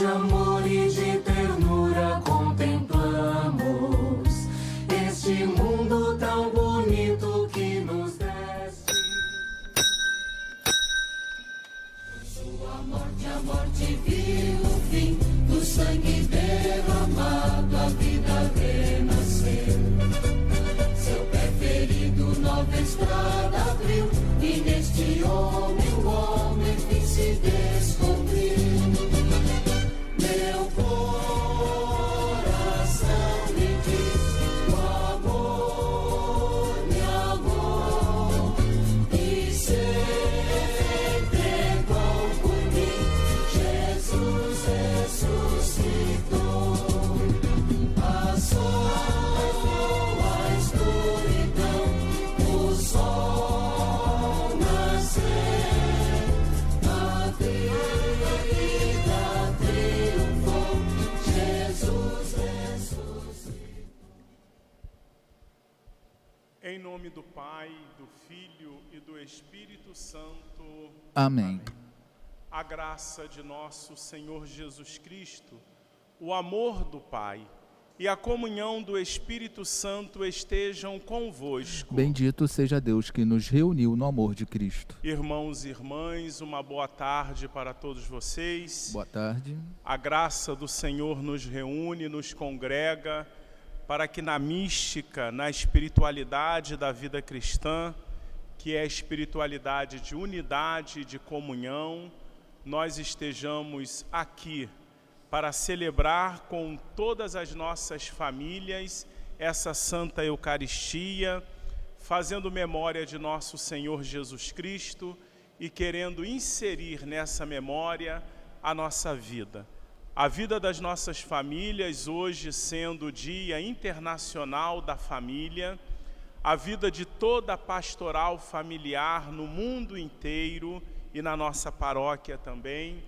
de amor e de ternura contemplamos este mundo tão bonito que nos deste. Sua morte, a morte viu o fim do sangue derramado, a vida renasceu. Seu pé ferido, nova estrada abriu, e neste homem o homem fim se descobriu. Meu coração me diz, o amor me amou e se entregou por mim. Jesus ressuscitou, passou a escuridão, o sol nasceu, a vida triunfou, Jesus ressuscitou. Em nome do Pai, do Filho e do Espírito Santo. Amém. A graça de nosso Senhor Jesus Cristo, o amor do Pai e a comunhão do Espírito Santo estejam convosco. Bendito seja Deus que nos reuniu no amor de Cristo. Irmãos e irmãs, uma boa tarde para todos vocês. Boa tarde. A graça do Senhor nos reúne, nos congrega, para que na mística, na espiritualidade da vida cristã, que é a espiritualidade de unidade e de comunhão, nós estejamos aqui para celebrar com todas as nossas famílias essa Santa Eucaristia, fazendo memória de nosso Senhor Jesus Cristo e querendo inserir nessa memória a nossa vida. A vida das nossas famílias, hoje sendo o Dia Internacional da Família, a vida de toda a pastoral familiar no mundo inteiro e na nossa paróquia também,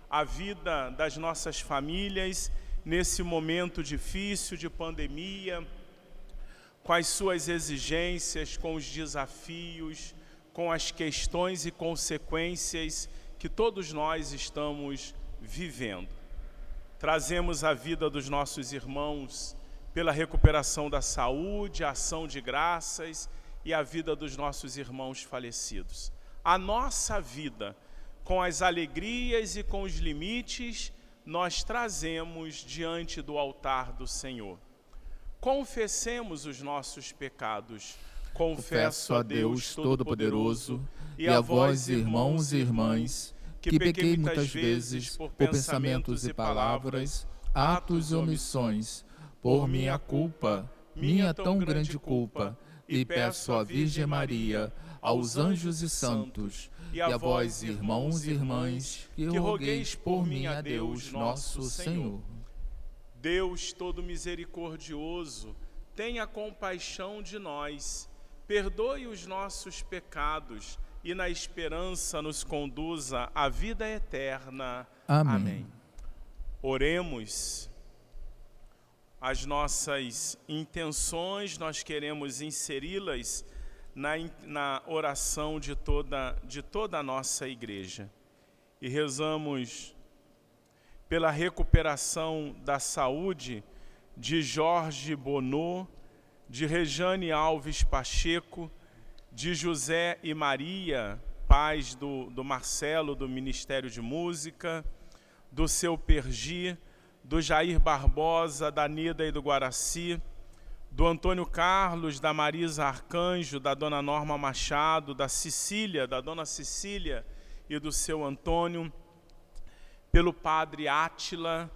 a vida das nossas famílias nesse momento difícil de pandemia, com as suas exigências, com os desafios, com as questões e consequências que todos nós estamos vivendo. Trazemos a vida dos nossos irmãos pela recuperação da saúde, a ação de graças e a vida dos nossos irmãos falecidos. A nossa vida, com as alegrias e com os limites, nós trazemos diante do altar do Senhor. Confessemos os nossos pecados. Confesso a Deus Todo-Poderoso e a vós, irmãos e irmãs, que pequei muitas vezes por pensamentos e palavras, atos e omissões, por minha culpa, minha tão grande culpa, e peço à Virgem Maria, aos anjos e santos, e a vós, irmãos e irmãs, que rogueis por mim a Deus, nosso Senhor. Deus todo misericordioso, tenha compaixão de nós, perdoe os nossos pecados e na esperança nos conduza à vida eterna. Amém. Amém. Oremos. As nossas intenções, nós queremos inseri-las na oração de toda a nossa igreja. E rezamos pela recuperação da saúde de Jorge Bonô, de Rejane Alves Pacheco, de José e Maria, pais do Marcelo, do Ministério de Música, do seu Pergi, do Jair Barbosa, da Nida e do Guaraci, do Antônio Carlos, da Marisa Arcanjo, da Dona Norma Machado, da Cecília, da Dona Cecília e do seu Antônio, pelo Padre Átila,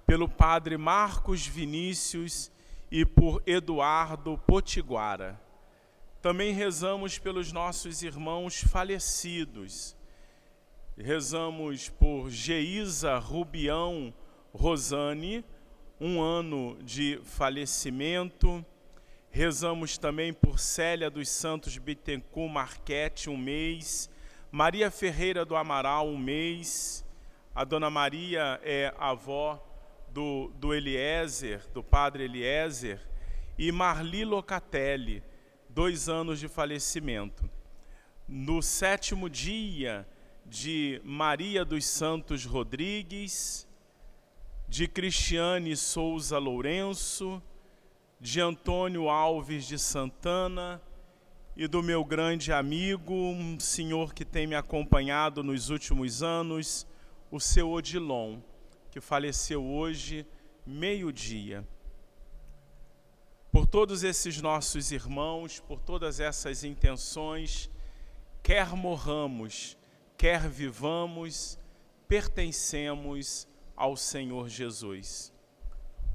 pelo Padre Marcos Vinícius e por Eduardo Potiguara. Também rezamos pelos nossos irmãos falecidos. Rezamos por Geisa Rubião Rosane, 1 ano de falecimento. Rezamos também por Célia dos Santos Bittencourt Marchetti, 1 mês. Maria Ferreira do Amaral, 1 mês. A Dona Maria é avó do Eliezer, do Padre Eliezer. E Marli Locatelli, 2 anos de falecimento. No 7º dia de Maria dos Santos Rodrigues, de Cristiane Souza Lourenço, de Antônio Alves de Santana e do meu grande amigo, um senhor que tem me acompanhado nos últimos anos, o seu Odilon, que faleceu hoje, meio-dia. Por todos esses nossos irmãos, por todas essas intenções, quer morramos, quer vivamos, pertencemos ao Senhor Jesus.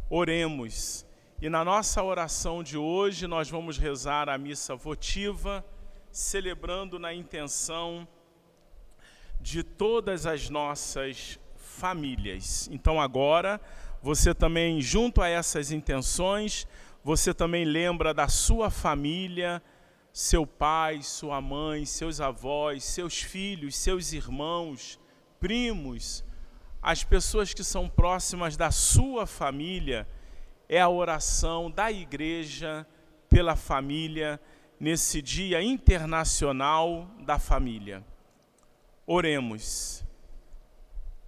Oremos, e na nossa oração de hoje nós vamos rezar a missa votiva, celebrando na intenção de todas as nossas famílias. Então agora, você também, junto a essas intenções, você também lembra da sua família, seu pai, sua mãe, seus avós, seus filhos, seus irmãos, primos, as pessoas que são próximas da sua família. É a oração da Igreja pela família nesse Dia Internacional da Família. Oremos.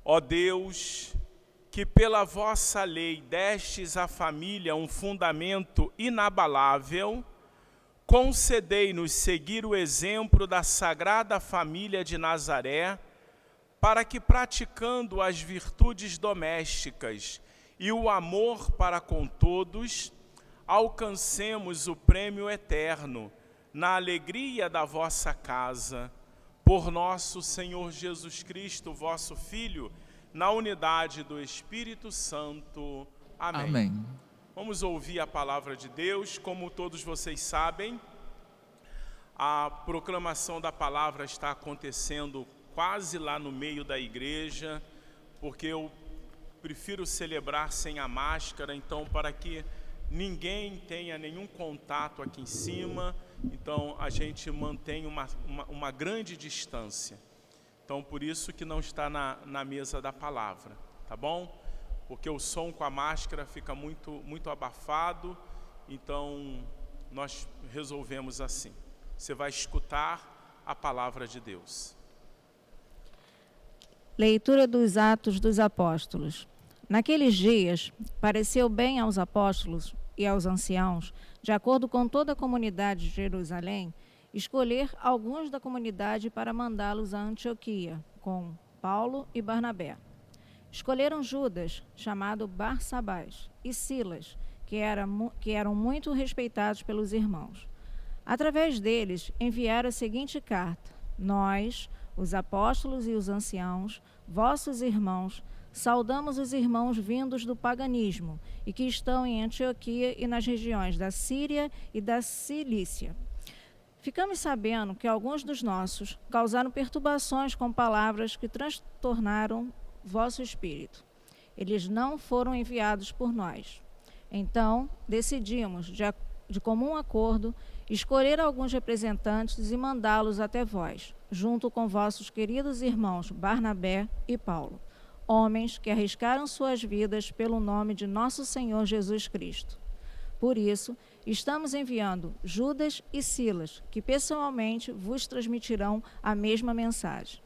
Ó Deus, que pela vossa lei destes à família um fundamento inabalável, concedei-nos seguir o exemplo da Sagrada Família de Nazaré, para que, praticando as virtudes domésticas e o amor para com todos, alcancemos o prêmio eterno na alegria da vossa casa, por nosso Senhor Jesus Cristo, vosso Filho, na unidade do Espírito Santo. Amém. Amém. Vamos ouvir a palavra de Deus. Como todos vocês sabem, a proclamação da palavra está acontecendo quase lá no meio da igreja, porque eu prefiro celebrar sem a máscara, então para que ninguém tenha nenhum contato aqui em cima, então a gente mantém uma grande distância. Então por isso que não está na mesa da palavra, tá bom? Porque o som com a máscara fica muito abafado, então nós resolvemos assim. Você vai escutar a palavra de Deus. Leitura dos Atos dos Apóstolos. Naqueles dias, pareceu bem aos apóstolos e aos anciãos, de acordo com toda a comunidade de Jerusalém, escolher alguns da comunidade para mandá-los a Antioquia, com Paulo e Barnabé. Escolheram Judas, chamado Barsabás, e Silas, que eram muito respeitados pelos irmãos. Através deles, enviaram a seguinte carta: Nós, os apóstolos e os anciãos, vossos irmãos, saudamos os irmãos vindos do paganismo e que estão em Antioquia e nas regiões da Síria e da Cilícia. Ficamos sabendo que alguns dos nossos causaram perturbações com palavras que transtornaram vosso espírito. Eles não foram enviados por nós. Então, decidimos, de comum acordo, escolher alguns representantes e mandá-los até vós, junto com vossos queridos irmãos Barnabé e Paulo, homens que arriscaram suas vidas pelo nome de nosso Senhor Jesus Cristo. Por isso, estamos enviando Judas e Silas, que pessoalmente vos transmitirão a mesma mensagem.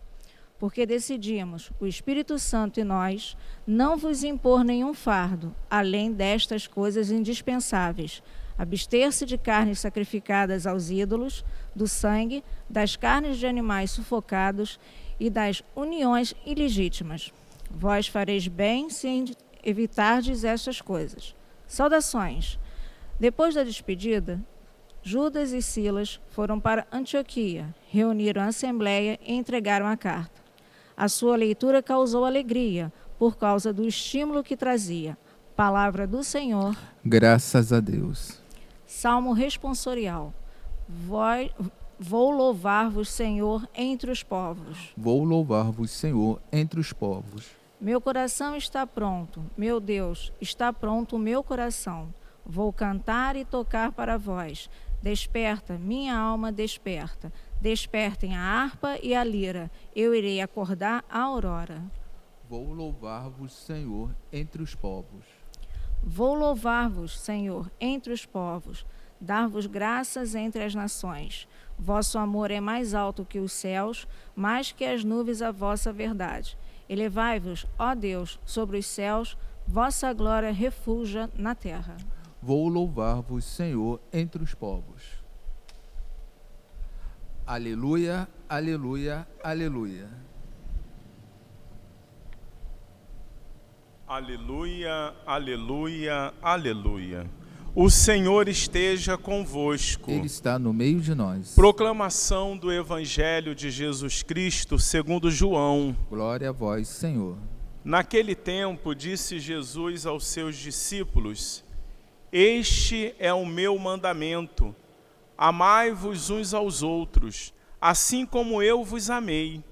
Porque decidimos, o Espírito Santo e nós, não vos impor nenhum fardo, além destas coisas indispensáveis: abster-se de carnes sacrificadas aos ídolos, do sangue, das carnes de animais sufocados e das uniões ilegítimas. Vós fareis bem se evitardes estas coisas. Saudações. Depois da despedida, Judas e Silas foram para Antioquia, reuniram a assembleia e entregaram a carta. A sua leitura causou alegria, por causa do estímulo que trazia. Palavra do Senhor. Graças a Deus. Salmo responsorial. Vou louvar-vos, Senhor, entre os povos. Vou louvar-vos, Senhor, entre os povos. Meu coração está pronto, meu Deus, está pronto o meu coração. Vou cantar e tocar para vós. Desperta, minha alma desperta. Despertem a harpa e a lira. Eu irei acordar a aurora. Vou louvar-vos, Senhor, entre os povos. Vou louvar-vos, Senhor, entre os povos. Dar-vos graças entre as nações. Vosso amor é mais alto que os céus, mais que as nuvens a vossa verdade. Elevai-vos, ó Deus, sobre os céus, vossa glória refulja na terra. Vou louvar-vos, Senhor, entre os povos. Aleluia, aleluia, aleluia. Aleluia, aleluia, aleluia. O Senhor esteja convosco. Ele está no meio de nós. Proclamação do Evangelho de Jesus Cristo segundo João. Glória a vós, Senhor. Naquele tempo, disse Jesus aos seus discípulos: Este é o meu mandamento, amai-vos uns aos outros, assim como eu vos amei.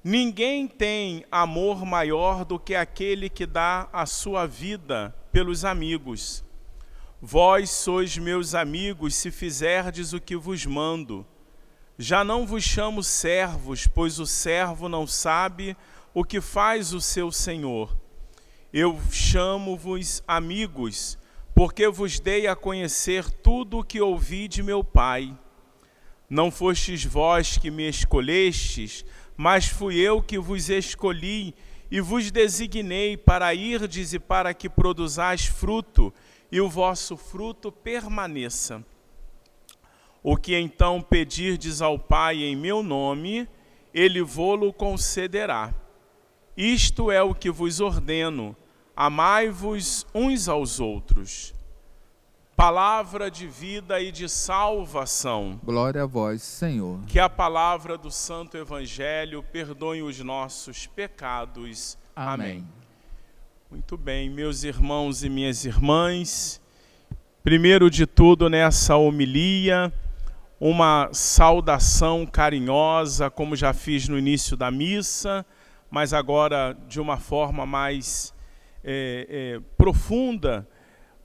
Ninguém tem amor maior do que aquele que dá a sua vida pelos amigos. Vós sois meus amigos se fizerdes o que vos mando. Já não vos chamo servos, pois o servo não sabe o que faz o seu senhor. Eu chamo-vos amigos, porque vos dei a conhecer tudo o que ouvi de meu Pai. Não fostes vós que me escolhestes, mas fui eu que vos escolhi e vos designei para irdes e para que produzais fruto, e o vosso fruto permaneça. O que então pedirdes ao Pai em meu nome, Ele vô-lo concederá. Isto é o que vos ordeno, amai-vos uns aos outros. Palavra de vida e de salvação. Glória a vós, Senhor. Que a palavra do Santo Evangelho perdoe os nossos pecados. Amém. Muito bem, meus irmãos e minhas irmãs, primeiro de tudo nessa homilia, uma saudação carinhosa, como já fiz no início da missa, mas agora de uma forma mais profunda,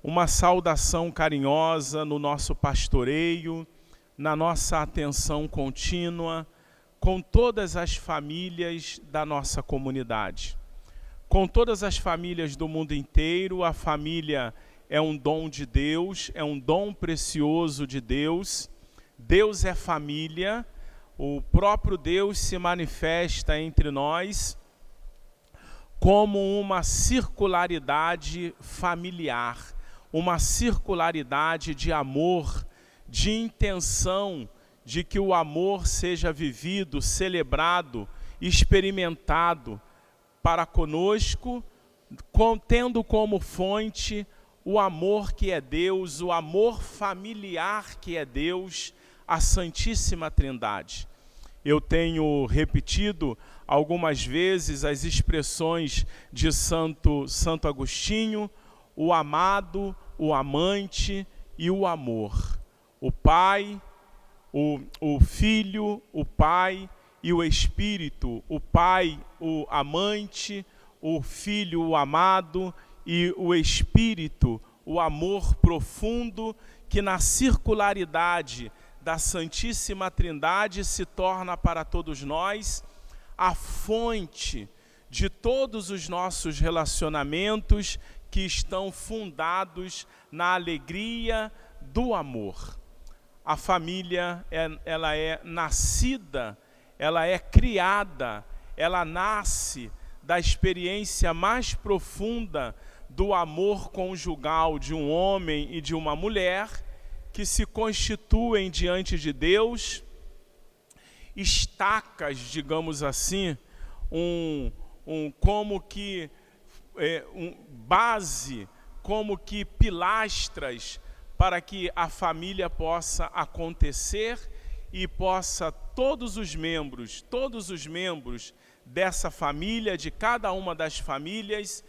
uma saudação carinhosa no nosso pastoreio, na nossa atenção contínua, com todas as famílias da nossa comunidade. Com todas as famílias do mundo inteiro, a família é um dom de Deus, é um dom precioso de Deus. Deus é família, o próprio Deus se manifesta entre nós como uma circularidade familiar, uma circularidade de amor, de intenção de que o amor seja vivido, celebrado, experimentado para conosco, tendo como fonte o amor que é Deus, o amor familiar que é Deus, a Santíssima Trindade. Eu tenho repetido algumas vezes as expressões de Santo Agostinho, o amado, o amante e o amor. O Pai, o Filho, o Pai e o Espírito, o Pai, o amante, o Filho, o amado e o Espírito, o amor profundo que na circularidade da Santíssima Trindade se torna para todos nós a fonte de todos os nossos relacionamentos que estão fundados na alegria do amor. A família, ela é nascida, ela é criada, ela nasce da experiência mais profunda do amor conjugal de um homem e de uma mulher que se constituem diante de Deus, estacas, digamos assim, como que base, como que pilastras para que a família possa acontecer e possa todos os membros dessa família, de cada uma das famílias,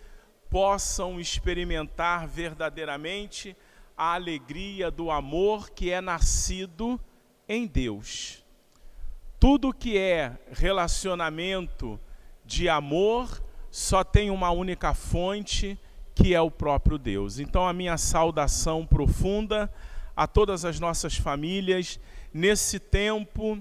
possam experimentar verdadeiramente a alegria do amor que é nascido em Deus. Tudo que é relacionamento de amor só tem uma única fonte, que é o próprio Deus. Então a minha saudação profunda a todas as nossas famílias, nesse tempo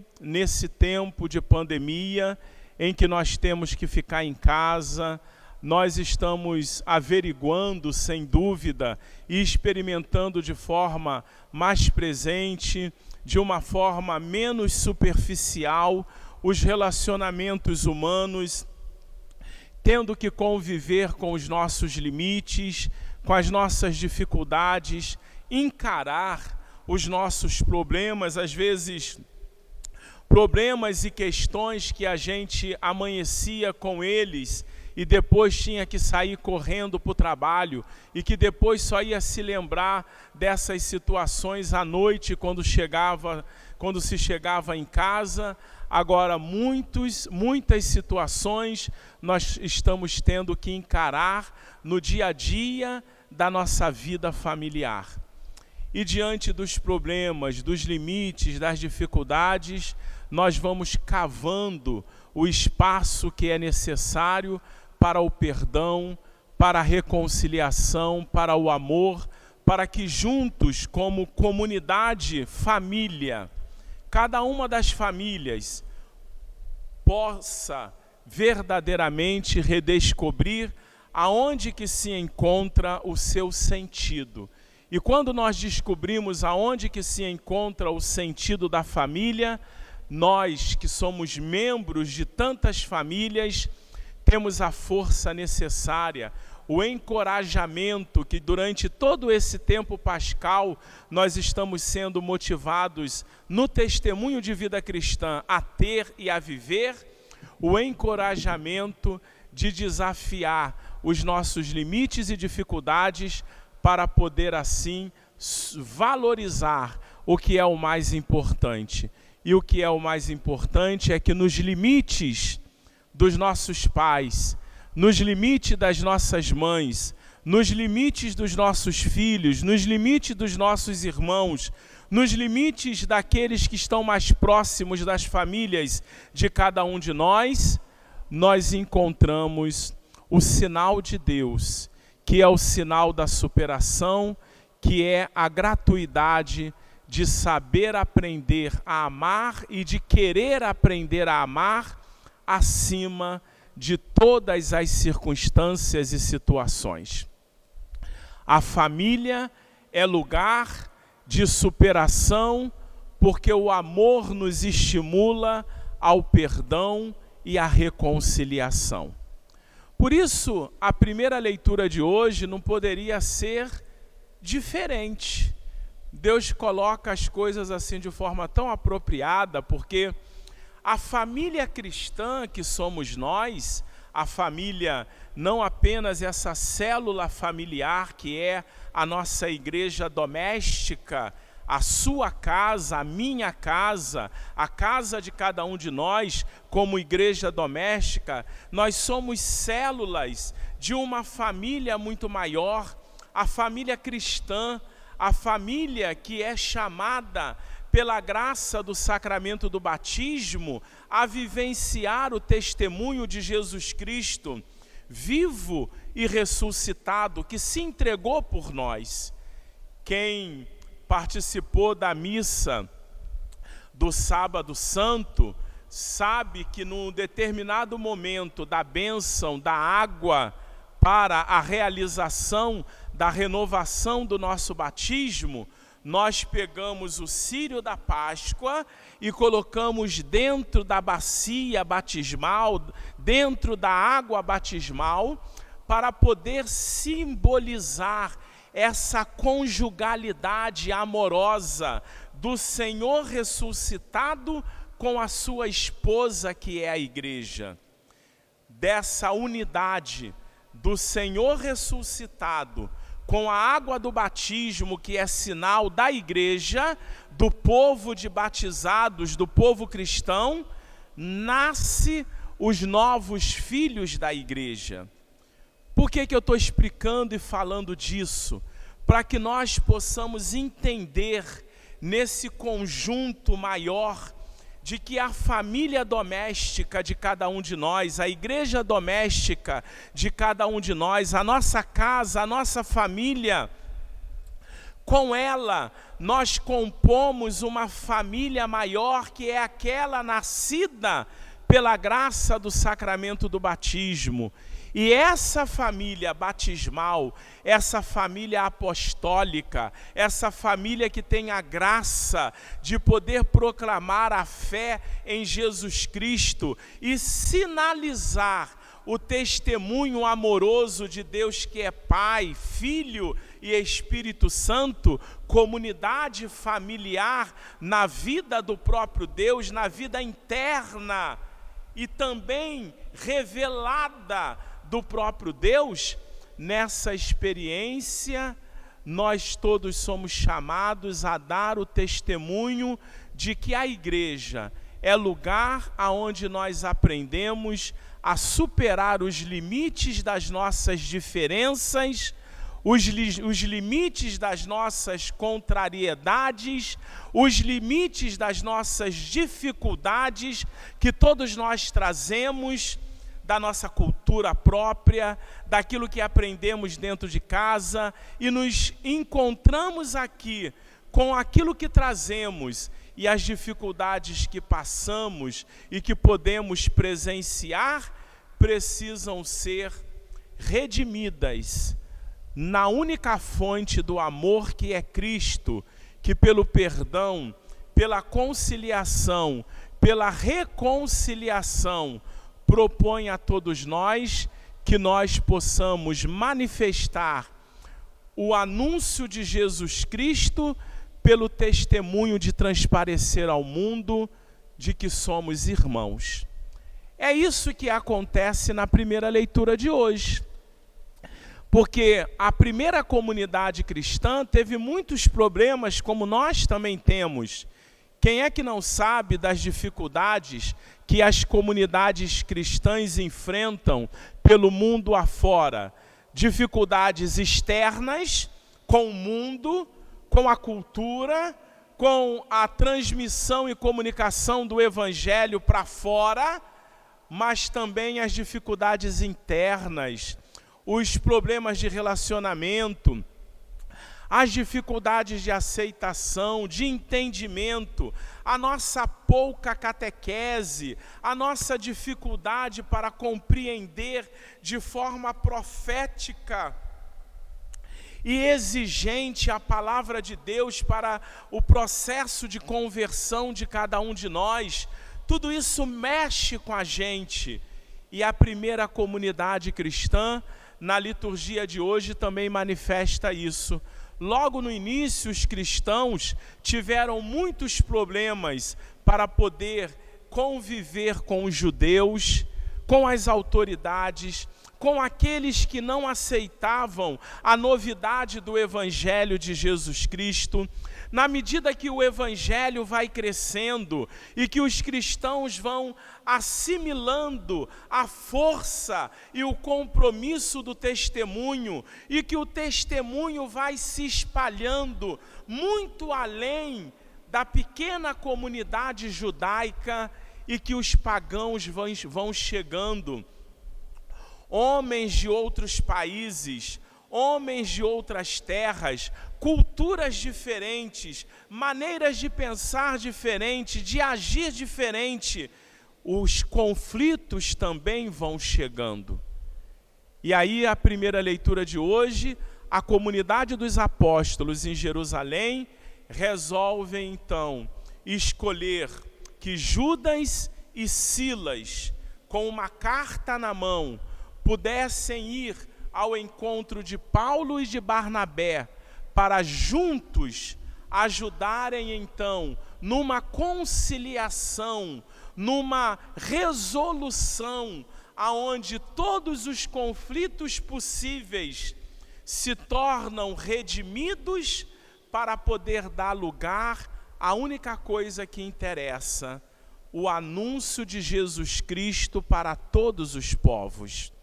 de pandemia, em que nós temos que ficar em casa, nós estamos averiguando, sem dúvida, e experimentando de forma mais presente, de uma forma menos superficial, os relacionamentos humanos, tendo que conviver com os nossos limites, com as nossas dificuldades, encarar os nossos problemas, às vezes problemas e questões que a gente amanhecia com eles e depois tinha que sair correndo para o trabalho e que depois só ia se lembrar dessas situações à noite quando se chegava em casa. Agora, muitas situações nós estamos tendo que encarar no dia a dia da nossa vida familiar. E diante dos problemas, dos limites, das dificuldades, nós vamos cavando o espaço que é necessário para o perdão, para a reconciliação, para o amor, para que juntos, como comunidade, família, cada uma das famílias possa verdadeiramente redescobrir aonde que se encontra o seu sentido. E quando nós descobrimos aonde que se encontra o sentido da família, nós que somos membros de tantas famílias, temos a força necessária, o encorajamento que durante todo esse tempo pascal nós estamos sendo motivados no testemunho de vida cristã a ter e a viver, o encorajamento de desafiar os nossos limites e dificuldades para poder assim valorizar o que é o mais importante. E o que é o mais importante é que nos limites dos nossos pais, nos limites das nossas mães, nos limites dos nossos filhos, nos limites dos nossos irmãos, nos limites daqueles que estão mais próximos das famílias de cada um de nós, nós encontramos o sinal de Deus, que é o sinal da superação, que é a gratuidade de saber aprender a amar e de querer aprender a amar acima de todas as circunstâncias e situações. A família é lugar de superação, porque o amor nos estimula ao perdão e à reconciliação. Por isso, a primeira leitura de hoje não poderia ser diferente. Deus coloca as coisas assim de forma tão apropriada, porque a família cristã que somos nós, a família não apenas essa célula familiar que é a nossa igreja doméstica, a sua casa, a minha casa, a casa de cada um de nós como igreja doméstica, nós somos células de uma família muito maior, a família cristã, a família que é chamada pela graça do sacramento do batismo a vivenciar o testemunho de Jesus Cristo, vivo e ressuscitado, que se entregou por nós. Quem participou da missa do Sábado Santo sabe que num determinado momento da bênção da água para a realização da renovação do nosso batismo, nós pegamos o círio da Páscoa e colocamos dentro da bacia batismal, dentro da água batismal, para poder simbolizar essa conjugalidade amorosa do Senhor ressuscitado com a sua esposa, que é a igreja. Dessa unidade do Senhor ressuscitado com a água do batismo, que é sinal da igreja, do povo de batizados, do povo cristão, nasce os novos filhos da igreja. Por que eu estou explicando e falando disso? Para que nós possamos entender nesse conjunto maior de que a família doméstica de cada um de nós, a igreja doméstica de cada um de nós, a nossa casa, a nossa família, com ela nós compomos uma família maior, que é aquela nascida pela graça do sacramento do batismo. E essa família batismal, essa família apostólica, essa família que tem a graça de poder proclamar a fé em Jesus Cristo e sinalizar o testemunho amoroso de Deus que é Pai, Filho e Espírito Santo, comunidade familiar na vida do próprio Deus, na vida interna e também revelada do próprio Deus. Nessa experiência, nós todos somos chamados a dar o testemunho de que a igreja é lugar aonde nós aprendemos a superar os limites das nossas diferenças, os limites das nossas contrariedades, os limites das nossas dificuldades que todos nós trazemos da nossa cultura própria, daquilo que aprendemos dentro de casa, e nos encontramos aqui com aquilo que trazemos e as dificuldades que passamos e que podemos presenciar precisam ser redimidas na única fonte do amor que é Cristo, que pelo perdão, pela conciliação, pela reconciliação, propõe a todos nós que nós possamos manifestar o anúncio de Jesus Cristo pelo testemunho de transparecer ao mundo de que somos irmãos. É isso que acontece na primeira leitura de hoje. Porque a primeira comunidade cristã teve muitos problemas, como nós também temos. Quem é que não sabe das dificuldades que as comunidades cristãs enfrentam pelo mundo afora? Dificuldades externas com o mundo, com a cultura, com a transmissão e comunicação do evangelho para fora, mas também as dificuldades internas, os problemas de relacionamento, as dificuldades de aceitação, de entendimento, a nossa pouca catequese, a nossa dificuldade para compreender de forma profética e exigente a palavra de Deus para o processo de conversão de cada um de nós. Tudo isso mexe com a gente. E a primeira comunidade cristã, na liturgia de hoje, também manifesta isso. Logo no início, os cristãos tiveram muitos problemas para poder conviver com os judeus, com as autoridades, com aqueles que não aceitavam a novidade do Evangelho de Jesus Cristo. Na medida que o Evangelho vai crescendo e que os cristãos vão assimilando a força e o compromisso do testemunho, e que o testemunho vai se espalhando muito além da pequena comunidade judaica, e que os pagãos vão chegando, homens de outros países, homens de outras terras, culturas diferentes, maneiras de pensar diferente, de agir diferente, os conflitos também vão chegando. E aí a primeira leitura de hoje, a comunidade dos apóstolos em Jerusalém resolve então escolher que Judas e Silas, com uma carta na mão, pudessem ir ao encontro de Paulo e de Barnabé, para juntos ajudarem então numa conciliação, numa resolução, aonde todos os conflitos possíveis se tornam redimidos, para poder dar lugar à única coisa que interessa: o anúncio de Jesus Cristo para todos os povos.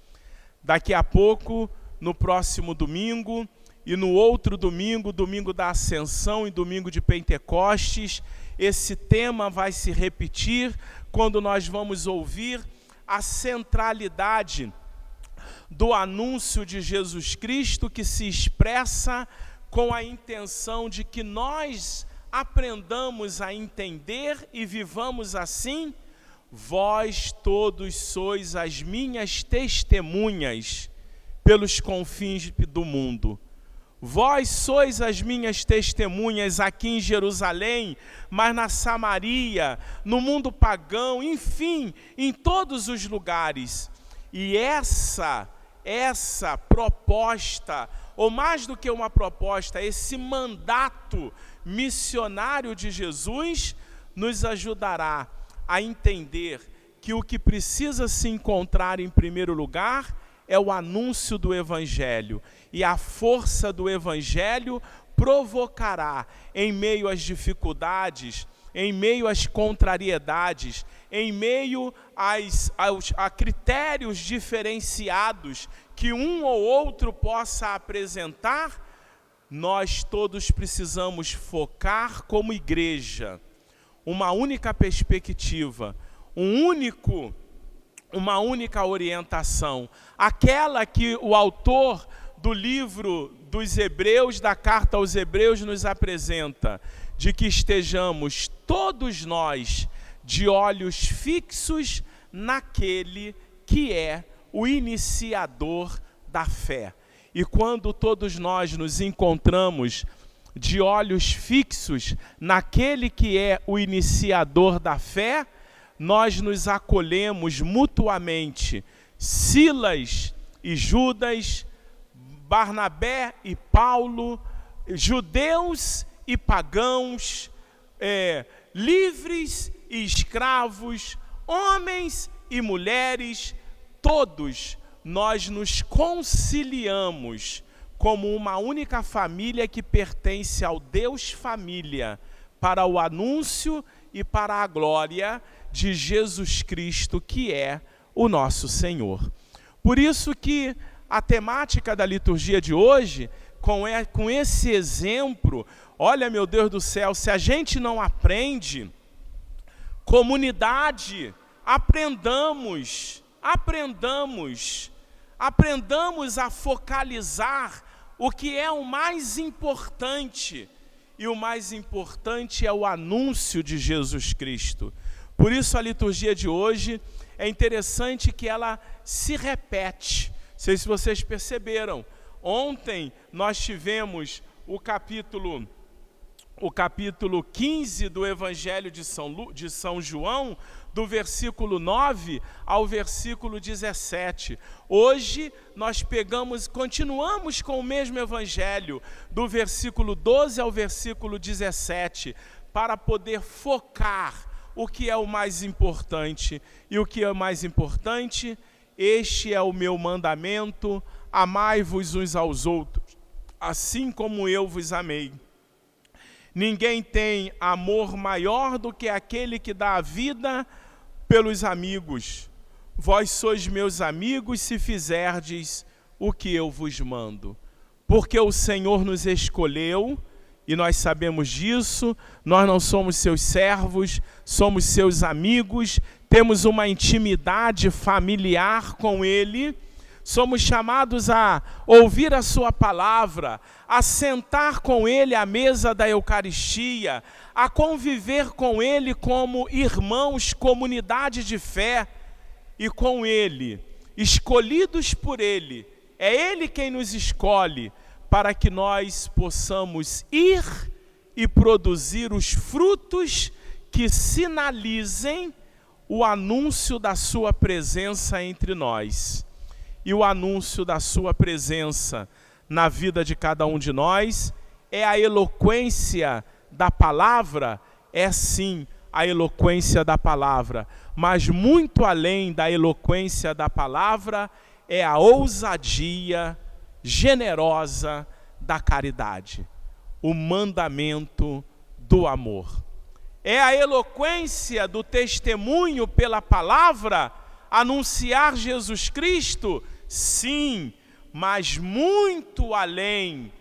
Daqui a pouco, no próximo domingo, e no outro domingo, domingo da Ascensão e domingo de Pentecostes, esse tema vai se repetir quando nós vamos ouvir a centralidade do anúncio de Jesus Cristo, que se expressa com a intenção de que nós aprendamos a entender e vivamos assim. Vós todos sois as minhas testemunhas pelos confins do mundo. Vós sois as minhas testemunhas aqui em Jerusalém, mas na Samaria, no mundo pagão, enfim, em todos os lugares. E essa proposta, ou mais do que uma proposta, esse mandato missionário de Jesus nos ajudará a entender que o que precisa se encontrar em primeiro lugar é o anúncio do Evangelho. E a força do Evangelho provocará, em meio às dificuldades, em meio às contrariedades, em meio a critérios diferenciados que um ou outro possa apresentar, nós todos precisamos focar como igreja uma única perspectiva, uma única orientação, aquela que o autor do livro dos Hebreus, da carta aos Hebreus, nos apresenta, de que estejamos todos nós de olhos fixos naquele que é o iniciador da fé. E quando todos nós nos encontramos de olhos fixos naquele que é o iniciador da fé, nós nos acolhemos mutuamente. Silas e Judas, Barnabé e Paulo, judeus e pagãos, livres e escravos, homens e mulheres, todos nós nos conciliamos como uma única família que pertence ao Deus Família, para o anúncio e para a glória de Jesus Cristo, que é o nosso Senhor. Por isso que a temática da liturgia de hoje, com esse exemplo, olha, meu Deus do céu, se a gente não aprende, comunidade, aprendamos a focalizar o que é o mais importante. E o mais importante é o anúncio de Jesus Cristo. Por isso a liturgia de hoje é interessante que ela se repete. Não sei se vocês perceberam. Ontem nós tivemos o capítulo 15 do Evangelho de São João, do versículo 9 ao versículo 17. Hoje nós continuamos com o mesmo Evangelho, do versículo 12 ao versículo 17, para poder focar o que é o mais importante. E o que é o mais importante? Este é o meu mandamento: amai-vos uns aos outros, assim como eu vos amei. Ninguém tem amor maior do que aquele que dá a vida pelos amigos. Vós sois meus amigos se fizerdes o que eu vos mando. Porque o Senhor nos escolheu, e nós sabemos disso, nós não somos seus servos, somos seus amigos, temos uma intimidade familiar com Ele, somos chamados a ouvir a sua palavra, a sentar com Ele à mesa da Eucaristia, a conviver com Ele como irmãos, comunidade de fé, e com Ele, escolhidos por Ele, é Ele quem nos escolhe, para que nós possamos ir e produzir os frutos que sinalizem o anúncio da sua presença entre nós. E o anúncio da sua presença na vida de cada um de nós é a eloquência da palavra, é sim a eloquência da palavra, mas muito além da eloquência da palavra é a ousadia generosa da caridade, o mandamento do amor. É a eloquência do testemunho pela palavra, anunciar Jesus Cristo? Sim, mas muito além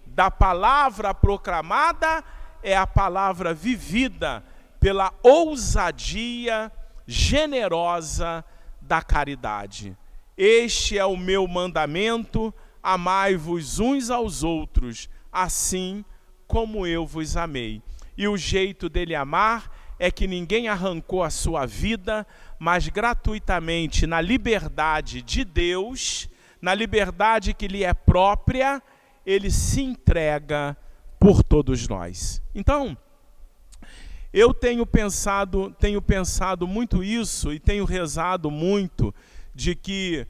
da palavra proclamada, é a palavra vivida pela ousadia generosa da caridade. Este é o meu mandamento: amai-vos uns aos outros, assim como eu vos amei. E o jeito dele amar é que ninguém arrancou a sua vida, mas gratuitamente, na liberdade de Deus, na liberdade que lhe é própria, ele se entrega por todos nós. Então, eu tenho pensado muito isso e tenho rezado muito, de que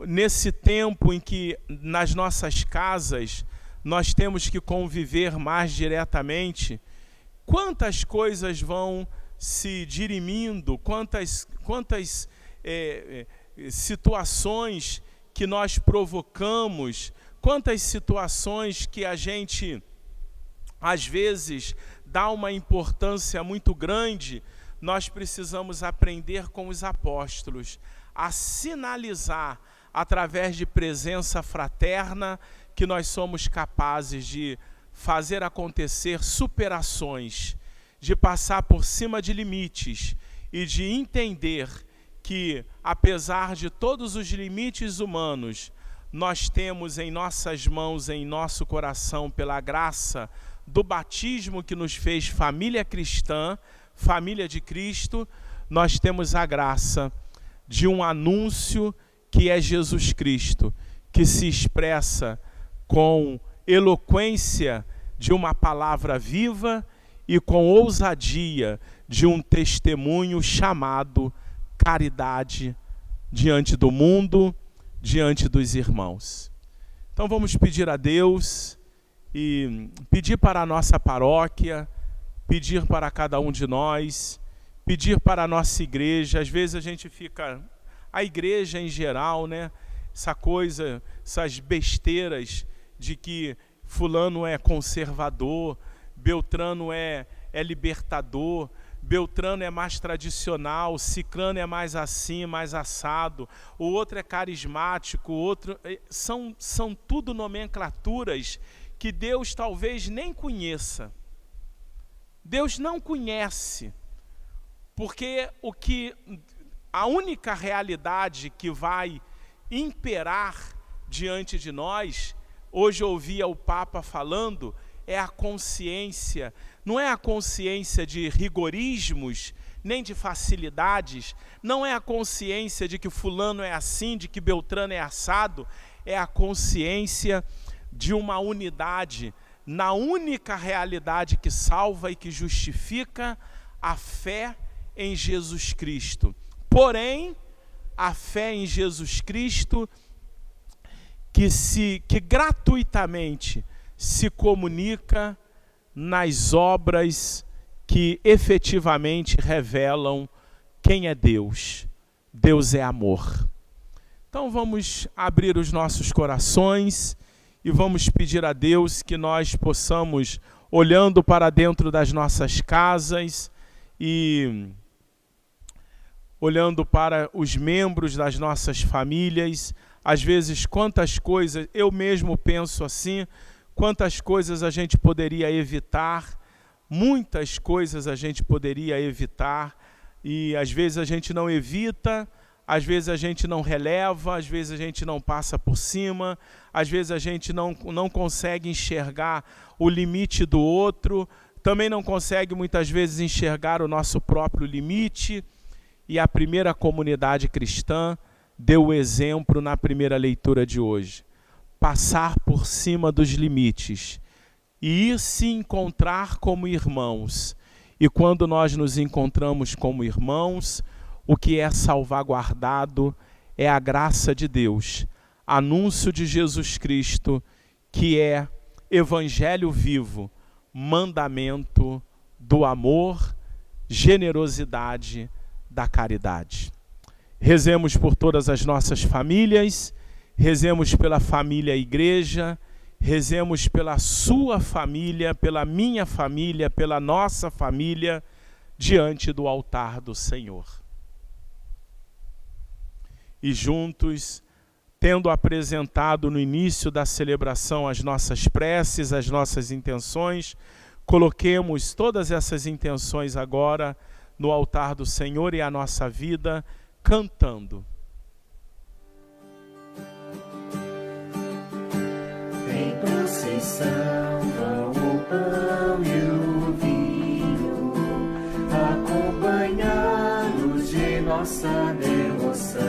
nesse tempo em que nas nossas casas nós temos que conviver mais diretamente, quantas coisas vão se dirimindo, quantas situações que nós provocamos, quantas situações que a gente, às vezes, dá uma importância muito grande. Nós precisamos aprender com os apóstolos a sinalizar, através de presença fraterna, que nós somos capazes de fazer acontecer superações, de passar por cima de limites e de entender que, apesar de todos os limites humanos, nós temos em nossas mãos, em nosso coração, pela graça do batismo que nos fez família cristã, família de Cristo, nós temos a graça de um anúncio que é Jesus Cristo, que se expressa com eloquência de uma palavra viva e com ousadia de um testemunho chamado caridade diante do mundo, diante dos irmãos. Então vamos pedir a Deus e pedir para a nossa paróquia, pedir para cada um de nós, pedir para a nossa igreja. Às vezes a gente fica, a igreja em geral, né? Essa coisa, essas besteiras de que fulano é conservador, Beltrano é libertador, Beltrano é mais tradicional, Cicrano é mais assim, mais assado, o outro é carismático, o outro... São tudo nomenclaturas que Deus talvez nem conheça. Deus não conhece, porque a única realidade que vai imperar diante de nós, hoje eu ouvia o Papa falando, é a consciência. Não é a consciência de rigorismos, nem de facilidades, não é a consciência de que fulano é assim, de que Beltrano é assado, é a consciência de uma unidade, na única realidade que salva e que justifica, a fé em Jesus Cristo. Porém, a fé em Jesus Cristo que gratuitamente se comunica nas obras que efetivamente revelam quem é Deus. Deus é amor. Então vamos abrir os nossos corações e vamos pedir a Deus que nós possamos, olhando para dentro das nossas casas e olhando para os membros das nossas famílias, às vezes quantas coisas, eu mesmo penso assim, quantas coisas a gente poderia evitar, muitas coisas a gente poderia evitar, e às vezes a gente não evita, às vezes a gente não releva, às vezes a gente não passa por cima, às vezes a gente não consegue enxergar o limite do outro, também não consegue muitas vezes enxergar o nosso próprio limite, e a primeira comunidade cristã deu o exemplo na primeira leitura de hoje. Passar por cima dos limites e ir se encontrar como irmãos. E quando nós nos encontramos como irmãos, o que é salvaguardado é a graça de Deus, anúncio de Jesus Cristo, que é evangelho vivo, mandamento do amor, generosidade, da caridade. Rezemos por todas as nossas famílias, rezemos pela família igreja, rezemos pela sua família, pela minha família, pela nossa família, diante do altar do Senhor. E juntos, tendo apresentado no início da celebração as nossas preces, as nossas intenções, coloquemos todas essas intenções agora no altar do Senhor e a nossa vida, cantando. Em procissão vão o pão e o vinho, acompanhados de nossa devoção,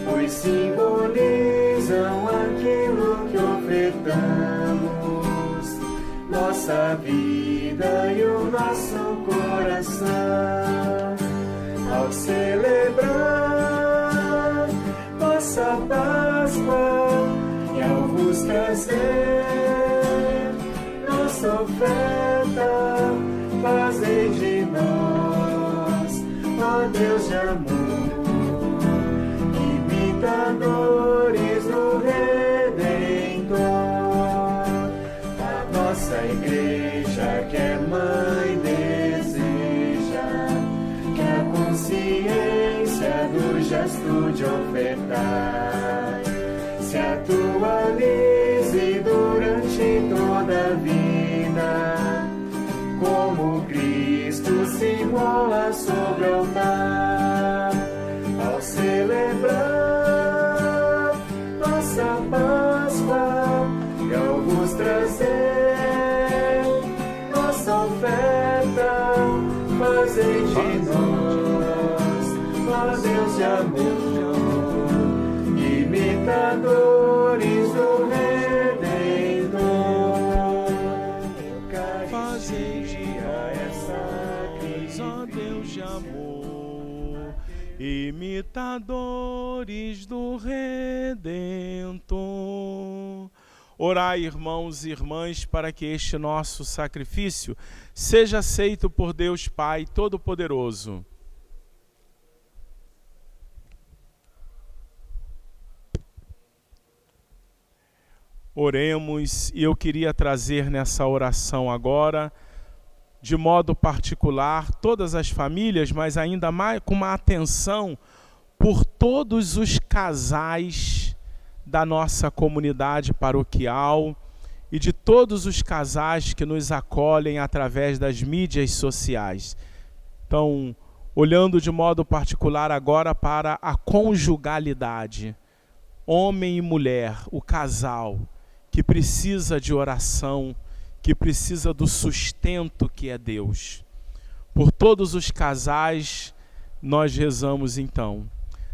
pois simbolizam aquilo que ofertamos, nossa vida e o nosso coração, ao celebrar trazer nossa oferta, fazei de nós, ó Deus de amor, imitadores do Redentor. A nossa igreja que é mãe deseja que a consciência do gesto de ofertar se atualize durante toda a vida, como Cristo se imola sobre o altar. Ao celebrar nossa Páscoa e ao vos trazer nossa oferta, fazei de nós, ó Deus de amor, imitadores do Redentor. Fazei de Eucaristia nós, ó Deus de amor, imitadores do Redentor. Orai, irmãos e irmãs, para que este nosso sacrifício seja aceito por Deus Pai Todo-Poderoso. Oremos, e eu queria trazer nessa oração agora, de modo particular, todas as famílias, mas ainda mais com uma atenção por todos os casais da nossa comunidade paroquial e de todos os casais que nos acolhem através das mídias sociais. Então, olhando de modo particular agora para a conjugalidade, homem e mulher, o casal, que precisa de oração, que precisa do sustento que é Deus. Por todos os casais, nós rezamos então.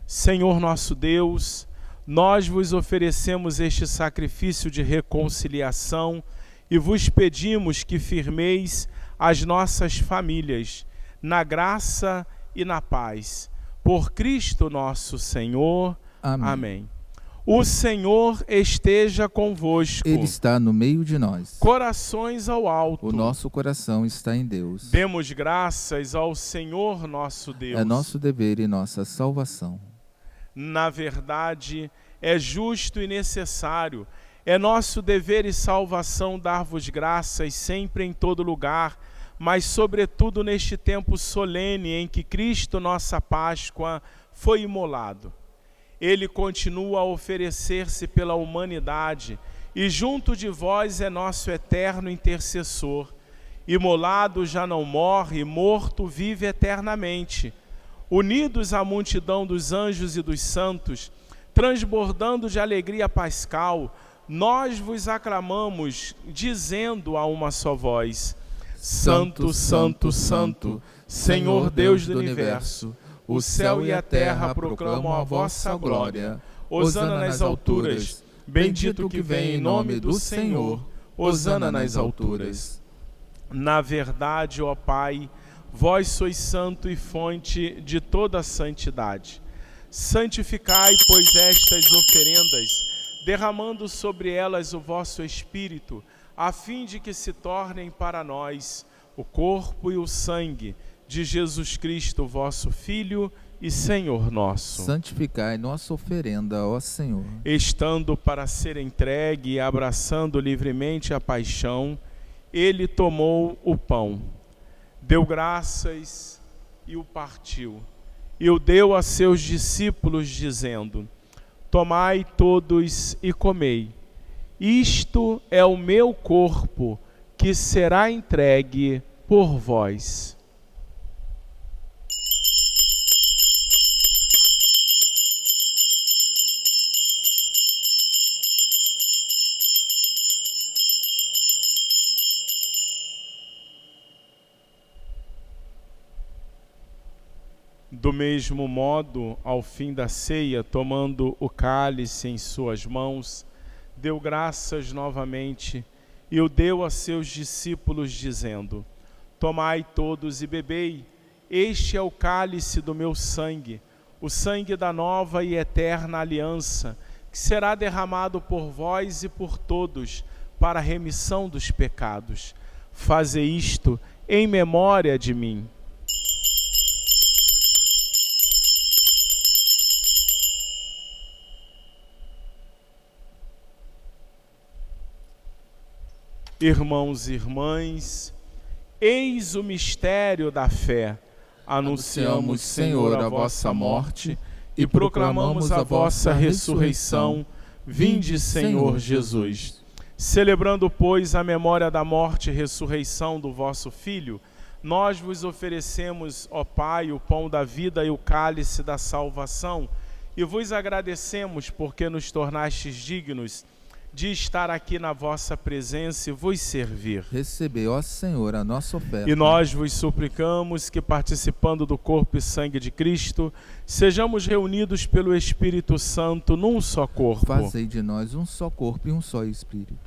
Senhor nosso Deus, nós vos oferecemos este sacrifício de reconciliação e vos pedimos que firmeis as nossas famílias na graça e na paz. Por Cristo nosso Senhor. Amém. Amém. O Senhor esteja convosco. Ele está no meio de nós. Corações ao alto. O nosso coração está em Deus. Demos graças ao Senhor nosso Deus. É nosso dever e nossa salvação. Na verdade, é justo e necessário, é nosso dever e salvação dar-vos graças sempre em todo lugar, mas sobretudo neste tempo solene em que Cristo, nossa Páscoa, foi imolado. Ele continua a oferecer-se pela humanidade e junto de vós é nosso eterno intercessor. Imolado já não morre, morto vive eternamente. Unidos à multidão dos anjos e dos santos, transbordando de alegria pascal, nós vos aclamamos, dizendo a uma só voz: Santo, Santo, Santo, Senhor Deus do universo, o céu e a terra proclamam a vossa glória. Hosana nas alturas, bendito que vem em nome do Senhor. Hosana nas alturas. Na verdade, ó Pai, vós sois santo e fonte de toda a santidade. Santificai, pois, estas oferendas, derramando sobre elas o vosso Espírito, a fim de que se tornem para nós o corpo e o sangue de Jesus Cristo, vosso Filho e Senhor nosso. Santificai nossa oferenda, ó Senhor. Estando para ser entregue e abraçando livremente a paixão, ele tomou o pão, deu graças e o partiu, e o deu a seus discípulos, dizendo: Tomai todos e comei. Isto é o meu corpo, que será entregue por vós. Do mesmo modo, ao fim da ceia, tomando o cálice em suas mãos, deu graças novamente e o deu a seus discípulos, dizendo: Tomai todos e bebei, este é o cálice do meu sangue, o sangue da nova e eterna aliança, que que será derramado por vós e por todos para a remissão dos pecados. Fazei isto em memória de mim. Irmãos e irmãs, eis o mistério da fé. Anunciamos, Senhor, a vossa morte e proclamamos a vossa ressurreição. Vinde, Senhor Jesus. Celebrando, pois, a memória da morte e ressurreição do vosso Filho, nós vos oferecemos, ó Pai, o pão da vida e o cálice da salvação, e vos agradecemos porque nos tornastes dignos de estar aqui na vossa presença e vos servir. Recebei, ó Senhor, a nossa oferta. E nós vos suplicamos que, participando do corpo e sangue de Cristo, sejamos reunidos pelo Espírito Santo num só corpo. Fazei de nós um só corpo e um só Espírito.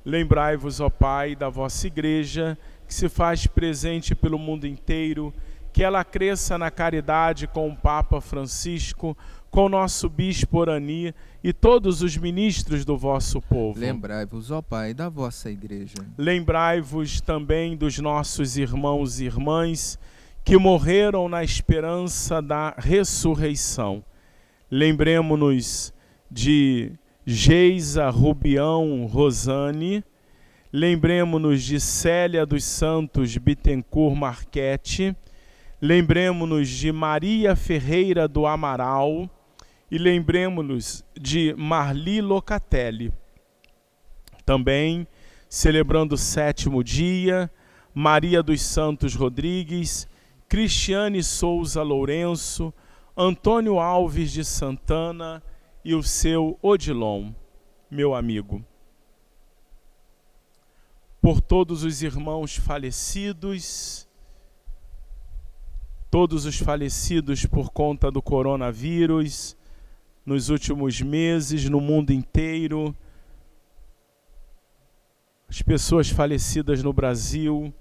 Lembrai-vos, ó Pai, da vossa Igreja, que se faz presente pelo mundo inteiro, que ela cresça na caridade com o Papa Francisco, com o nosso Bispo Orani e todos os ministros do vosso povo. Lembrai-vos, ó Pai, da vossa Igreja. Lembrai-vos também dos nossos irmãos e irmãs que morreram na esperança da ressurreição. Lembremo-nos de Geisa Rubião Rosane, lembremo-nos de Célia dos Santos Bittencourt Marchetti, lembremo-nos de Maria Ferreira do Amaral e lembremo-nos de Marli Locatelli. Também, celebrando o 7º dia, Maria dos Santos Rodrigues, Cristiane Souza Lourenço, Antônio Alves de Santana e o seu Odilon, meu amigo. Por todos os irmãos falecidos, todos os falecidos por conta do coronavírus, nos últimos meses, no mundo inteiro, as pessoas falecidas no Brasil,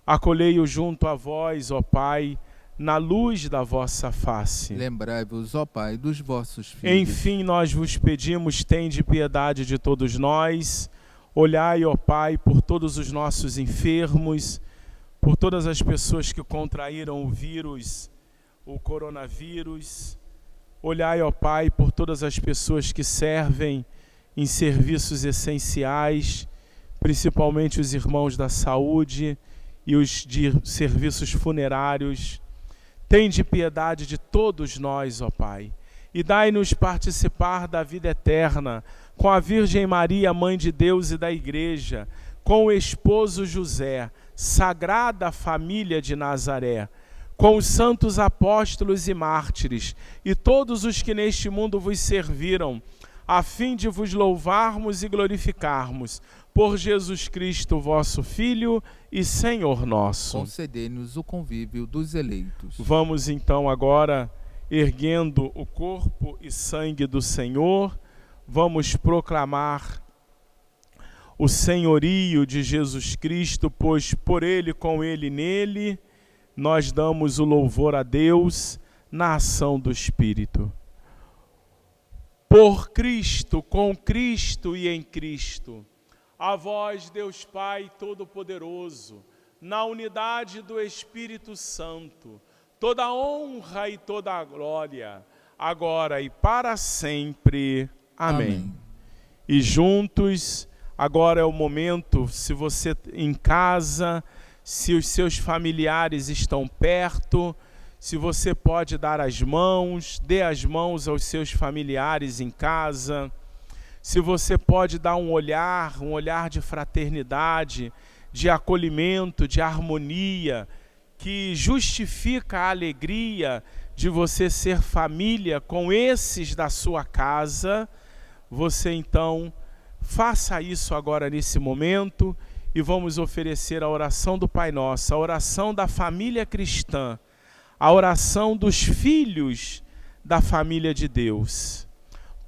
acolhei-o junto a vós, ó Pai, na luz da vossa face. Lembrai-vos, ó Pai, dos vossos filhos. Enfim, nós vos pedimos, tende piedade de todos nós, olhai, ó Pai, por todos os nossos enfermos, por todas as pessoas que contraíram o vírus, o coronavírus. Olhai, ó Pai, por todas as pessoas que servem em serviços essenciais, principalmente os irmãos da saúde e os de serviços funerários. Tende piedade de todos nós, ó Pai, e dai-nos participar da vida eterna com a Virgem Maria, Mãe de Deus e da Igreja, com o esposo José, Sagrada Família de Nazaré, com os santos apóstolos e mártires, e todos os que neste mundo vos serviram, a fim de vos louvarmos e glorificarmos, por Jesus Cristo, vosso Filho e Senhor nosso. Concedei-nos o convívio dos eleitos. Vamos então agora, erguendo o corpo e sangue do Senhor, vamos proclamar o senhorio de Jesus Cristo, pois por Ele, com Ele e nele, nós damos o louvor a Deus na ação do Espírito. Por Cristo, com Cristo e em Cristo, a vós, Deus Pai Todo-Poderoso, na unidade do Espírito Santo, toda honra e toda glória, agora e para sempre. Amém. E juntos, agora é o momento, se você em casa, se os seus familiares estão perto, se você pode dar as mãos, dê as mãos aos seus familiares em casa. Se você pode dar um olhar de fraternidade, de acolhimento, de harmonia, que justifica a alegria de você ser família com esses da sua casa, você então faça isso agora nesse momento e vamos oferecer a oração do Pai Nosso, a oração da família cristã, a oração dos filhos da família de Deus.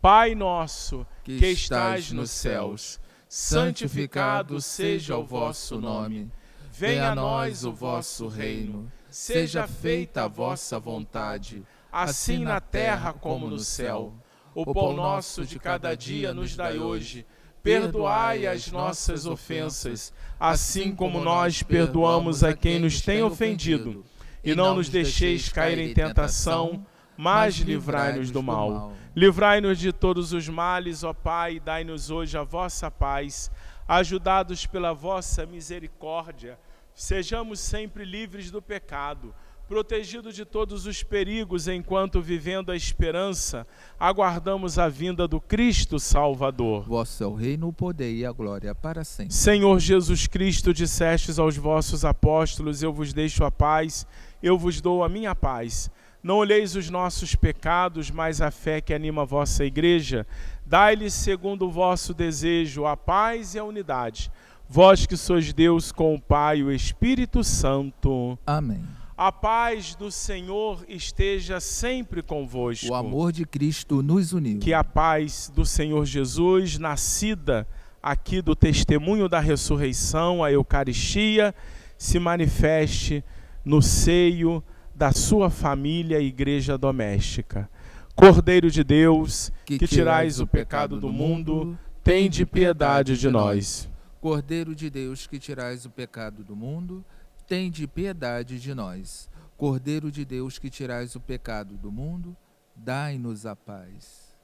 Pai nosso, que estais nos céus, santificado seja o vosso nome. Venha a nós o vosso reino. Seja feita a vossa vontade, assim na terra como no céu. O pão nosso de cada dia nos dai hoje. Perdoai as nossas ofensas, assim como nós perdoamos a quem nos tem ofendido. E não nos deixeis cair em tentação, mas livrai-nos do mal. Livrai-nos de todos os males, ó Pai, e dai-nos hoje a vossa paz. Ajudados pela vossa misericórdia, sejamos sempre livres do pecado, protegidos de todos os perigos, enquanto, vivendo a esperança, aguardamos a vinda do Cristo Salvador. Vosso é o reino, o poder e a glória para sempre. Senhor Jesus Cristo, dissestes aos vossos apóstolos: eu vos deixo a paz, eu vos dou a minha paz. Não olheis os nossos pecados, mas a fé que anima a vossa igreja. Dai-lhes, segundo o vosso desejo, a paz e a unidade. Vós que sois Deus com o Pai e o Espírito Santo. Amém. A paz do Senhor esteja sempre convosco. O amor de Cristo nos uniu. Que a paz do Senhor Jesus, nascida aqui do testemunho da ressurreição, a Eucaristia, se manifeste no seio da sua família e igreja doméstica. Cordeiro de Deus, que tirais o pecado do mundo, tende piedade de nós. Cordeiro de Deus, que tirais o pecado do mundo, tende piedade de nós. Cordeiro de Deus, que tirais o pecado do mundo, dai-nos a paz.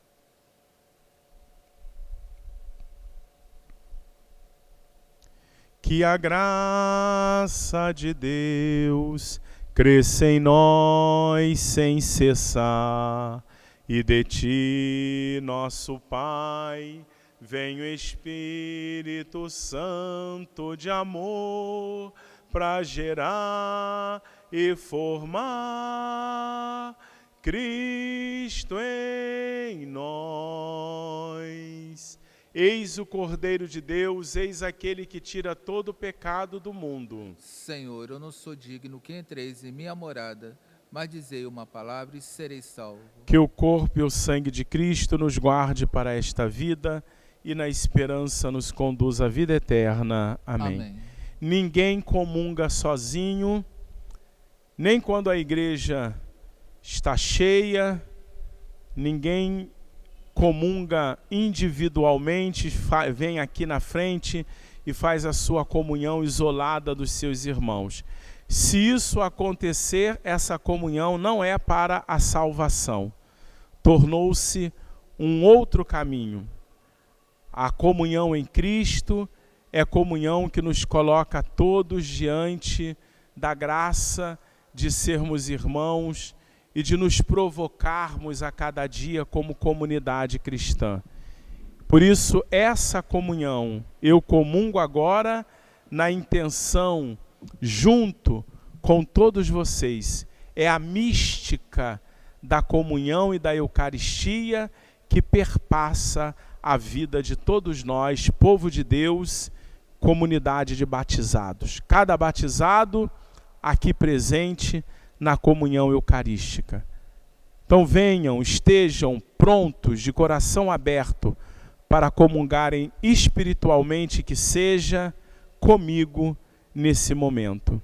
Que a graça de Deus cresça em nós sem cessar, e de ti, nosso Pai, vem o Espírito Santo de amor, para gerar e formar Cristo em nós. Eis o Cordeiro de Deus, eis aquele que tira todo o pecado do mundo. Senhor, eu não sou digno que entreis em minha morada, mas dizei uma palavra e serei salvo. Que o corpo e o sangue de Cristo nos guarde para esta vida e na esperança nos conduz à vida eterna. Amém. Amém. Ninguém comunga sozinho, nem quando a igreja está cheia, ninguém comunga individualmente, vem aqui na frente e faz a sua comunhão isolada dos seus irmãos. Se isso acontecer, essa comunhão não é para a salvação. Tornou-se um outro caminho. A comunhão em Cristo é comunhão que nos coloca todos diante da graça de sermos irmãos e de nos provocarmos a cada dia como comunidade cristã. Por isso, essa comunhão, eu comungo agora na intenção, junto com todos vocês, é a mística da comunhão e da Eucaristia que perpassa a vida de todos nós, povo de Deus, comunidade de batizados. Cada batizado aqui presente na comunhão eucarística. Então venham, estejam prontos, de coração aberto, para comungarem espiritualmente, que seja comigo nesse momento.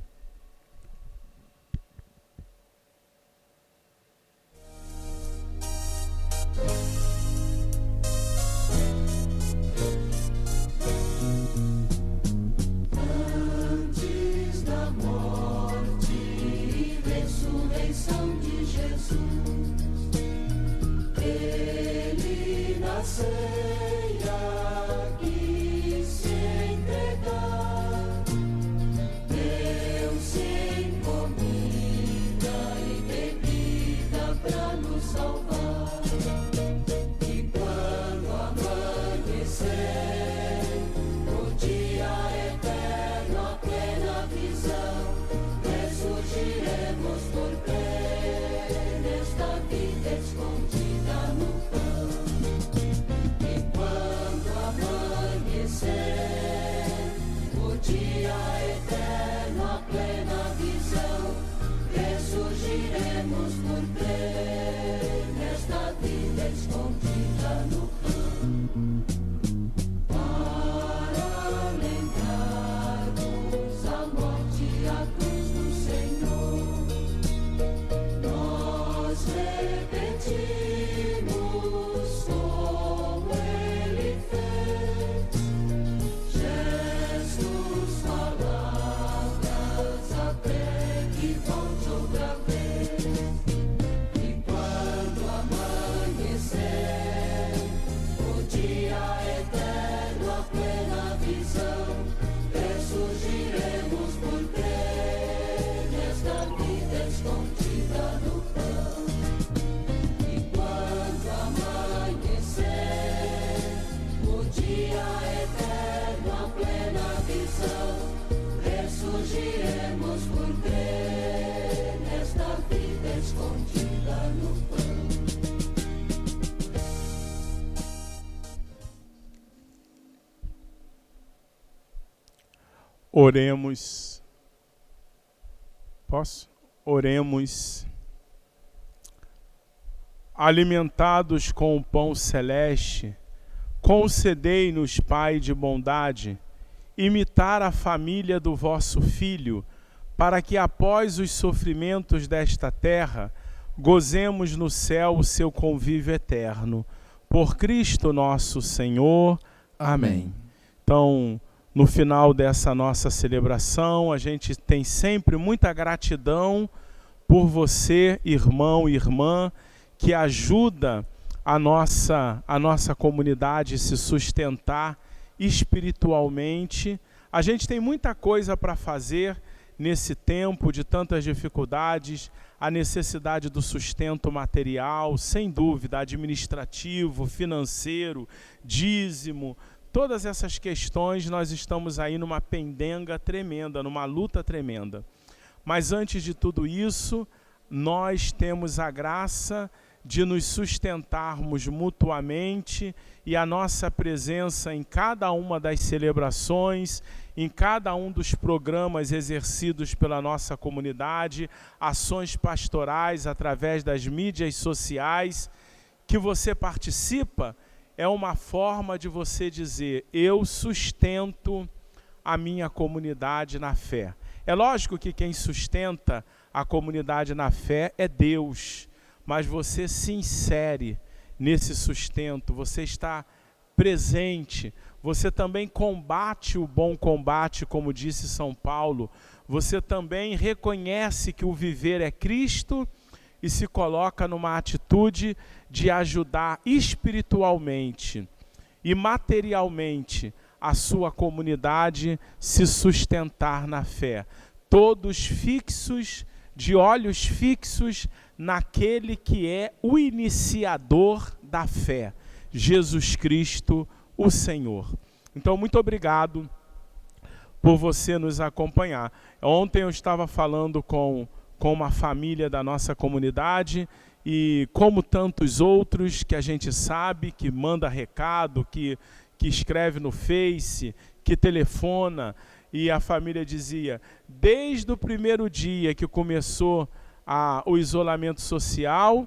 Ressurgiremos por crer nesta vida. Oremos. Posso? Oremos. Alimentados com o pão celeste, concedei-nos, Pai de bondade, imitar a família do vosso Filho, para que após os sofrimentos desta terra, gozemos no céu o seu convívio eterno. Por Cristo nosso Senhor. Amém. Então, no final dessa nossa celebração, a gente tem sempre muita gratidão por você, irmão e irmã, que ajuda a nossa comunidade a se sustentar espiritualmente. A gente tem muita coisa para fazer nesse tempo de tantas dificuldades, a necessidade do sustento material, sem dúvida, administrativo, financeiro, dízimo, todas essas questões nós estamos aí numa pendenga tremenda, numa luta tremenda. Mas antes de tudo isso, nós temos a graça de nos sustentarmos mutuamente e a nossa presença em cada uma das celebrações, em cada um dos programas exercidos pela nossa comunidade, ações pastorais através das mídias sociais, que você participa, é uma forma de você dizer: eu sustento a minha comunidade na fé. É lógico que quem sustenta a comunidade na fé é Deus, mas você se insere nesse sustento, você está presente, você também combate o bom combate, como disse São Paulo, você também reconhece que o viver é Cristo e se coloca numa atitude de ajudar espiritualmente e materialmente a sua comunidade se sustentar na fé. Todos fixos, de olhos fixos naquele que é o iniciador da fé, Jesus Cristo, o Senhor. Então, muito obrigado por você nos acompanhar. Ontem eu estava falando com uma família da nossa comunidade e, como tantos outros que a gente sabe, que manda recado, que escreve no Face, que telefona, e a família dizia: desde o primeiro dia que começou o isolamento social,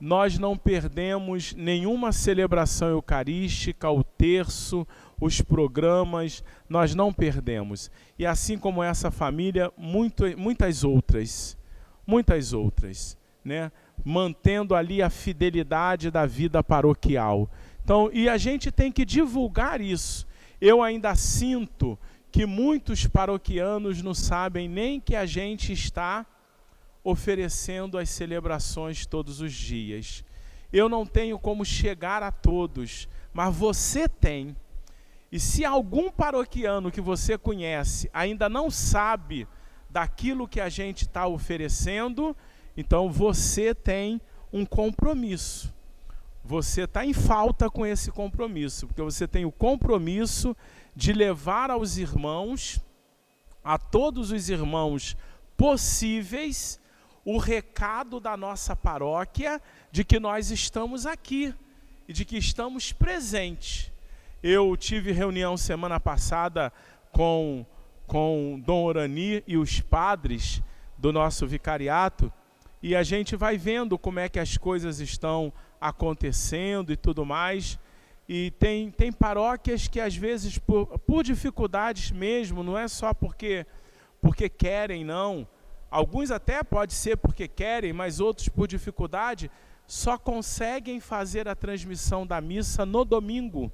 nós não perdemos nenhuma celebração eucarística, o terço, os programas, nós não perdemos. E assim como essa família, muitas outras, né? Mantendo ali a fidelidade da vida paroquial. Então, e a gente tem que divulgar isso. Eu ainda sinto que muitos paroquianos não sabem nem que a gente está oferecendo as celebrações todos os dias. Eu não tenho como chegar a todos, mas você tem. E se algum paroquiano que você conhece ainda não sabe daquilo que a gente está oferecendo, então você tem um compromisso. Você está em falta com esse compromisso, porque você tem o compromisso de levar aos irmãos, a todos os irmãos possíveis, o recado da nossa paróquia de que nós estamos aqui e de que estamos presentes. Eu tive reunião semana passada com Dom Orani e os padres do nosso vicariato, e a gente vai vendo como é que as coisas estão acontecendo e tudo mais. E tem paróquias que às vezes por dificuldades mesmo, não é só porque querem, não. Alguns até pode ser porque querem, mas outros por dificuldade, só conseguem fazer a transmissão da missa no domingo.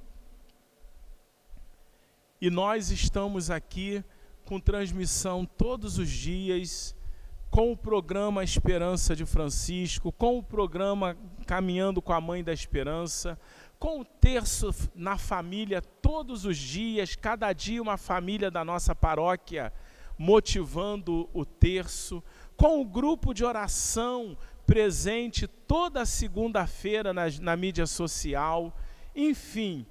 E nós estamos aqui com transmissão todos os dias, com o programa Esperança de Francisco, com o programa Caminhando com a Mãe da Esperança, com o terço na família todos os dias, cada dia uma família da nossa paróquia motivando o terço, com o grupo de oração presente toda segunda-feira na mídia social, enfim,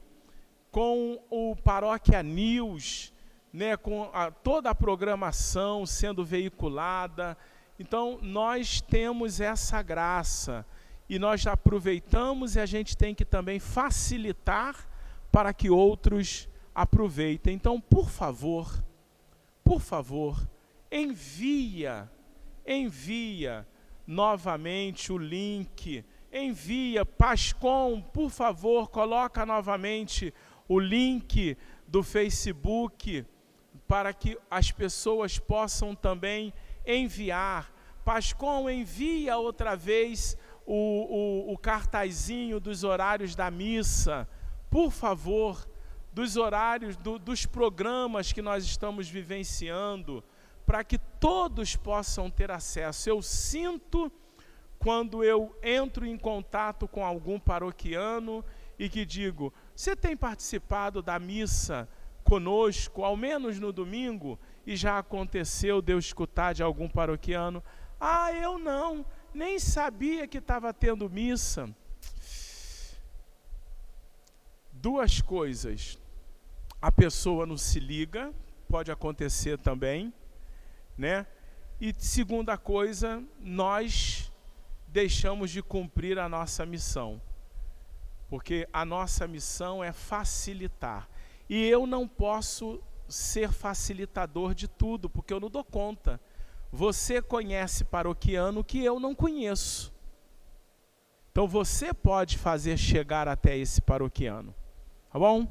com o Paróquia News, né, com toda a programação sendo veiculada. Então, nós temos essa graça e nós aproveitamos, e a gente tem que também facilitar para que outros aproveitem. Então, por favor, por favor, envia novamente o link, envia, Pascom, por favor, coloca novamente o link do Facebook para que as pessoas possam também enviar. Pascom, envia outra vez o cartazinho dos horários da missa, por favor, dos horários, dos programas que nós estamos vivenciando, para que todos possam ter acesso. Eu sinto quando eu entro em contato com algum paroquiano e que digo, você tem participado da missa conosco, ao menos no domingo? E já aconteceu de eu escutar de algum paroquiano, eu não, nem sabia que estava tendo missa. Duas coisas, a pessoa não se liga, pode acontecer também, né? E segunda coisa, nós deixamos de cumprir a nossa missão, porque a nossa missão é facilitar, e eu não posso ser facilitador de tudo, porque eu não dou conta. Você conhece paroquiano que eu não conheço, então você pode fazer chegar até esse paroquiano, tá bom?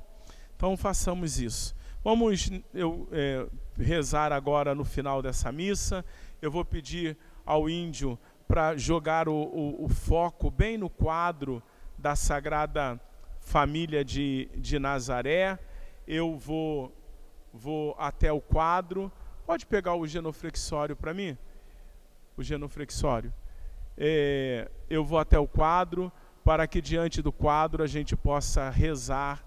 Então façamos isso. Vamos rezar agora no final dessa missa. Eu vou pedir ao índio para jogar o foco bem no quadro da Sagrada Família de Nazaré. Eu vou até o quadro. Pode pegar o genuflexório para mim? O genuflexório. Eu vou até o quadro para que diante do quadro a gente possa rezar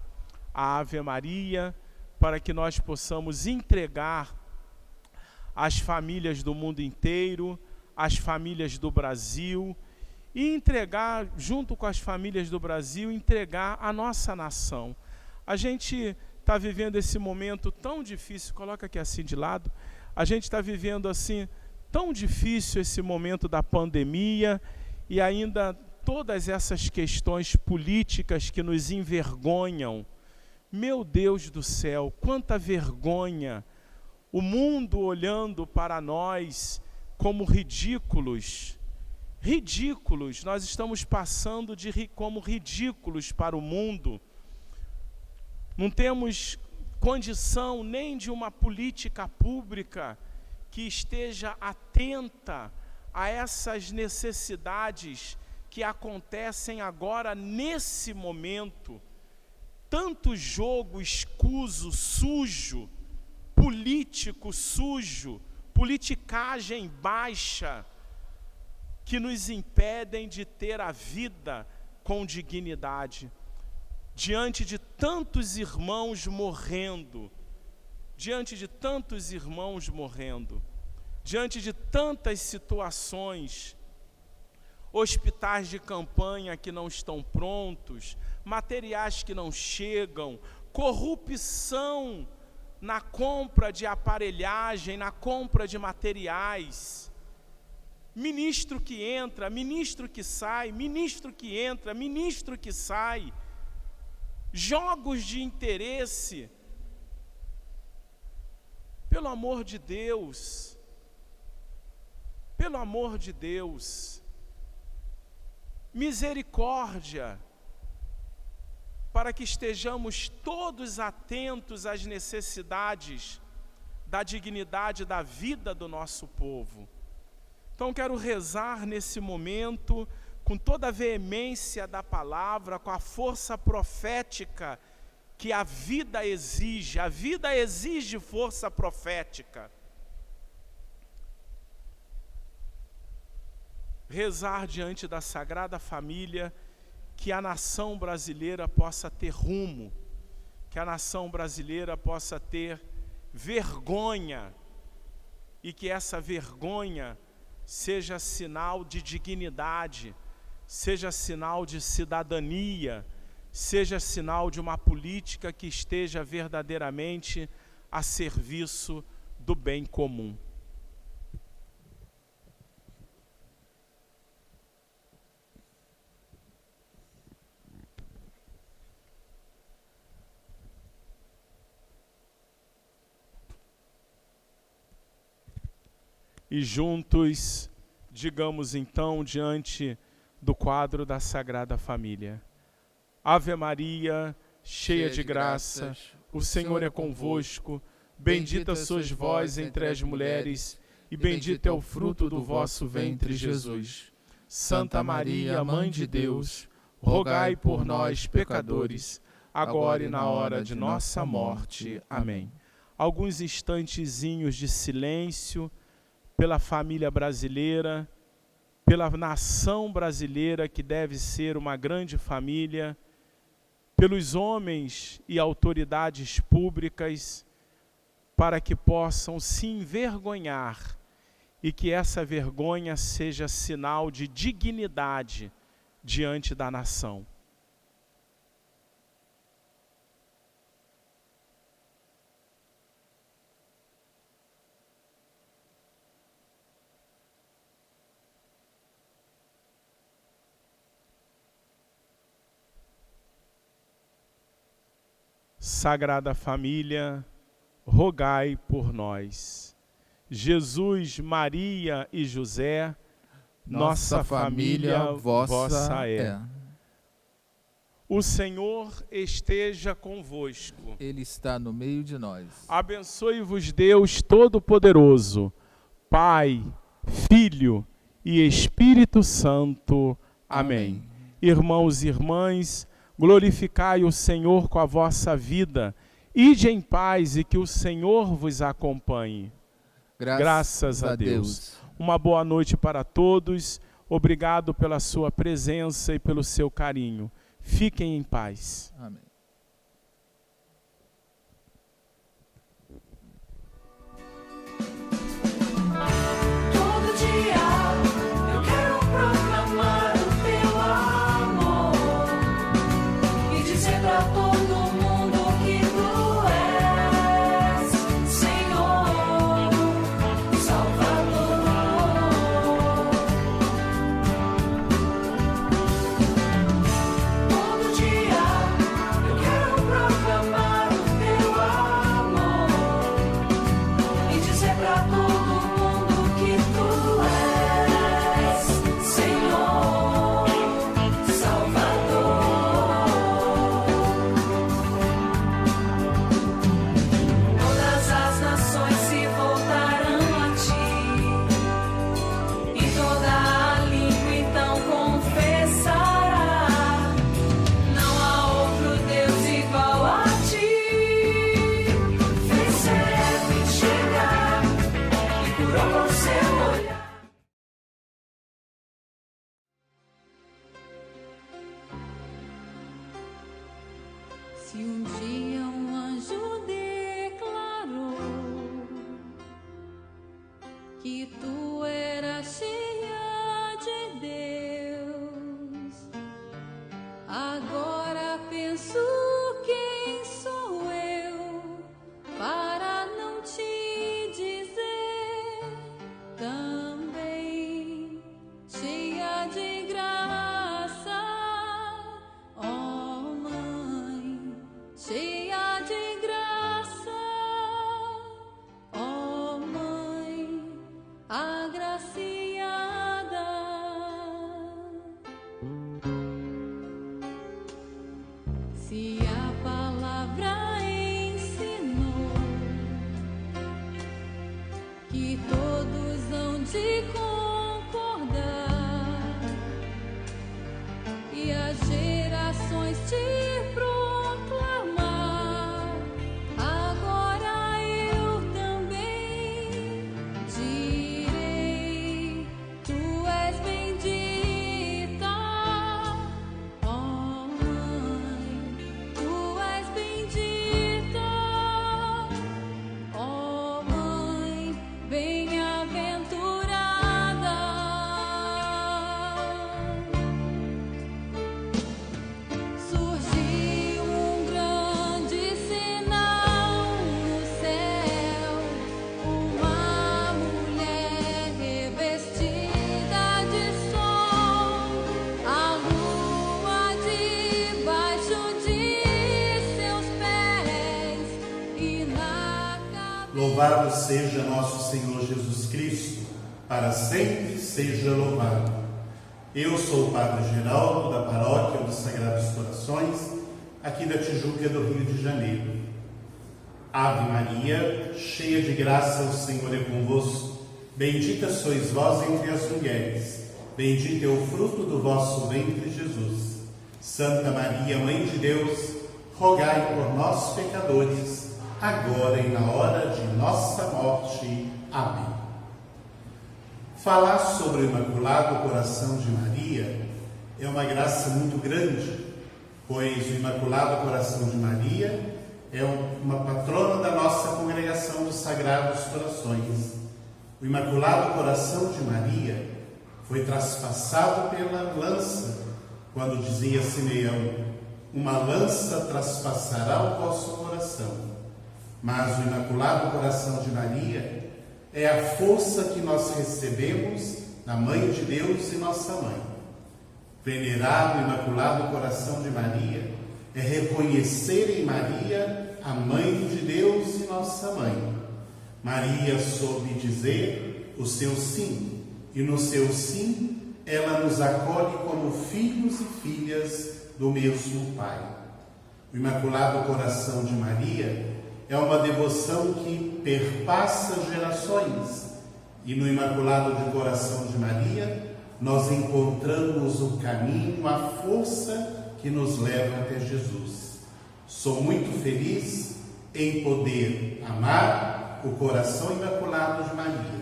a Ave Maria, para que nós possamos entregar às famílias do mundo inteiro, às famílias do Brasil, e entregar, junto com as famílias do Brasil, entregar a nossa nação. A gente está vivendo esse momento tão difícil, coloca aqui assim de lado, a gente está vivendo assim, tão difícil esse momento da pandemia, e ainda todas essas questões políticas que nos envergonham. Meu Deus do céu, quanta vergonha! O mundo olhando para nós como ridículos. Ridículos, nós estamos passando como ridículos para o mundo. Não temos condição nem de uma política pública que esteja atenta a essas necessidades que acontecem agora nesse momento. Tanto jogo escuso, sujo, político sujo, politicagem baixa, que nos impedem de ter a vida com dignidade. Diante de tantos irmãos morrendo, diante de tantos irmãos morrendo, diante de tantas situações, hospitais de campanha que não estão prontos, materiais que não chegam, corrupção na compra de aparelhagem, na compra de materiais, ministro que entra, ministro que sai, ministro que entra, ministro que sai, jogos de interesse. Pelo amor de Deus, pelo amor de Deus, misericórdia, para que estejamos todos atentos às necessidades da dignidade da vida do nosso povo. Então quero rezar nesse momento com toda a veemência da palavra, com a força profética que a vida exige força profética. Rezar diante da Sagrada Família, que a nação brasileira possa ter rumo, que a nação brasileira possa ter vergonha, e que essa vergonha seja sinal de dignidade, seja sinal de cidadania, seja sinal de uma política que esteja verdadeiramente a serviço do bem comum. e juntos digamos então diante do quadro da Sagrada Família: Ave Maria, cheia de graça, o Senhor é convosco, bendita sois vós entre as mulheres, e bendito é o fruto do vosso ventre, Jesus. Santa Maria, Mãe de Deus, rogai por nós, pecadores, agora e na hora de nossa morte. Amém. Alguns instantezinhos de silêncio pela família brasileira, pela nação brasileira, que deve ser uma grande família, pelos homens e autoridades públicas, para que possam se envergonhar e que essa vergonha seja sinal de dignidade diante da nação. Sagrada Família, rogai por nós. Jesus, Maria e José, nossa família vossa é. O Senhor esteja convosco. Ele está no meio de nós. Abençoe-vos Deus Todo-Poderoso, Pai, Filho e Espírito Santo. Amém. Irmãos e irmãs, glorificai o Senhor com a vossa vida. Ide em paz e que o Senhor vos acompanhe. Graças a Deus. Uma boa noite para todos. Obrigado pela sua presença e pelo seu carinho. Fiquem em paz. Amém. Todo dia eu quero proclamar o teu amor e dizer pra todo mundo que tu és Senhor, Salvador. Todo dia eu quero proclamar o teu amor e dizer pra todo mundo que tu és Senhor, Salvador. Todas as nações se voltarão a ti e toda a língua então confessará: não há outro Deus igual a ti. Fez cego enxergar e curou com seu olhar. Se um dia um anjo declarou que tu eras cheia de Deus, agora penso: quem sou eu para não te dizer também cheia de graça, ó Mãe, cheia de graça, ó Mãe agraciada. Se a palavra ensinou que todos hão de concordar e as gerações te proclamar, agora eu também direi: tu és bendita, ó Mãe, tu és bendita, ó Mãe bem-aventurada. Surgiu um grande sinal no céu, uma mulher revestida de sol, a lua debaixo de seus pés e na cabeça. Louvado seja nosso Senhor Jesus Cristo, para sempre seja louvado. Eu sou o Padre Geraldo, da Paróquia dos Sagrados Corações, aqui da Tijuca do Rio de Janeiro. Ave Maria, cheia de graça, o Senhor é convosco. Bendita sois vós entre as mulheres, bendito é o fruto do vosso ventre, Jesus. Santa Maria, Mãe de Deus, rogai por nós, pecadores, agora e na hora de nossa morte. Amém. Falar sobre o Imaculado Coração de Maria é uma graça muito grande, pois o Imaculado Coração de Maria é uma patrona da nossa Congregação dos Sagrados Corações. O Imaculado Coração de Maria foi traspassado pela lança, quando dizia Simeão: uma lança traspassará o vosso coração. Mas o Imaculado Coração de Maria é a força que nós recebemos da Mãe de Deus e nossa Mãe. Venerar o Imaculado Coração de Maria é reconhecer em Maria a Mãe de Deus e nossa Mãe. Maria soube dizer o seu sim, e no seu sim ela nos acolhe como filhos e filhas do mesmo Pai. O Imaculado Coração de Maria é uma devoção que perpassa gerações, e no Imaculado de Coração de Maria nós encontramos o caminho, a força que nos leva até Jesus. Sou muito feliz em poder amar o Coração Imaculado de Maria,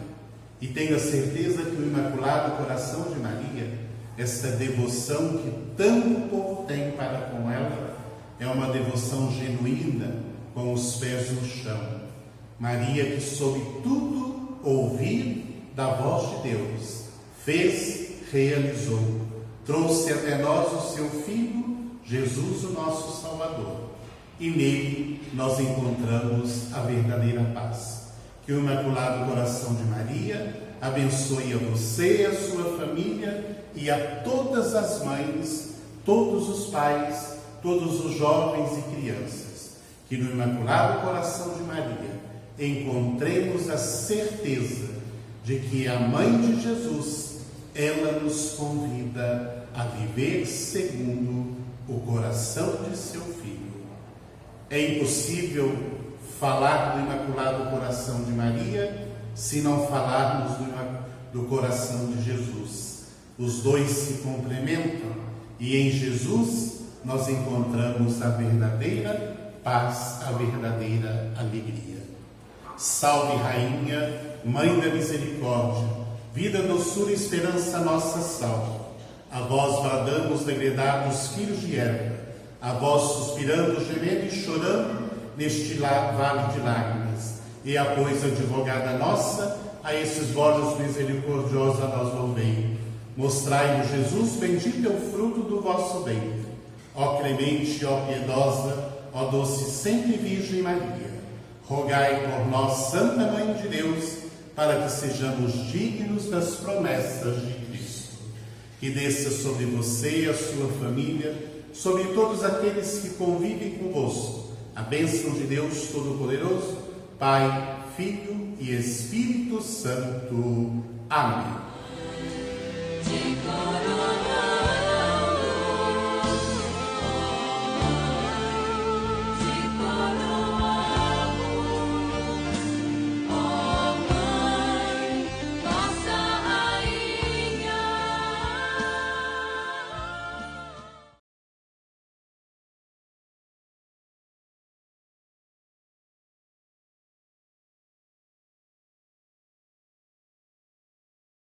e tenho a certeza que o Imaculado Coração de Maria, essa devoção que tanto povo tem para com ela, é uma devoção genuína, com os pés no chão. Maria, que soube tudo ouvir da voz de Deus, fez, realizou, trouxe até nós o seu Filho, Jesus, o nosso Salvador. E nele nós encontramos a verdadeira paz. Que o Imaculado Coração de Maria abençoe a você, a sua família e a todas as mães, todos os pais, todos os jovens e crianças. Que no Imaculado Coração de Maria encontremos a certeza de que a Mãe de Jesus, ela nos convida a viver segundo o coração de seu Filho. É impossível falar do Imaculado Coração de Maria se não falarmos do coração de Jesus. Os dois se complementam e em Jesus nós encontramos a verdadeira paz, a verdadeira alegria. Salve, Rainha, Mãe da Misericórdia, vida, doçura e esperança, nossa salve. A vós bradamos, degredados filhos de Eva, a vós suspirando, gemendo e chorando neste vale de lágrimas. E a pois, advogada nossa, a esses vossos misericordiosos a nós louvei. Mostrai-nos, Jesus, bendito é o fruto do vosso ventre. Ó clemente, ó piedosa, ó doce sempre Virgem Maria, rogai por nós, Santa Mãe de Deus, para que sejamos dignos das promessas de Cristo. Que desça sobre você e a sua família, sobre todos aqueles que convivem convosco, a bênção de Deus Todo-Poderoso, Pai, Filho e Espírito Santo. Amém.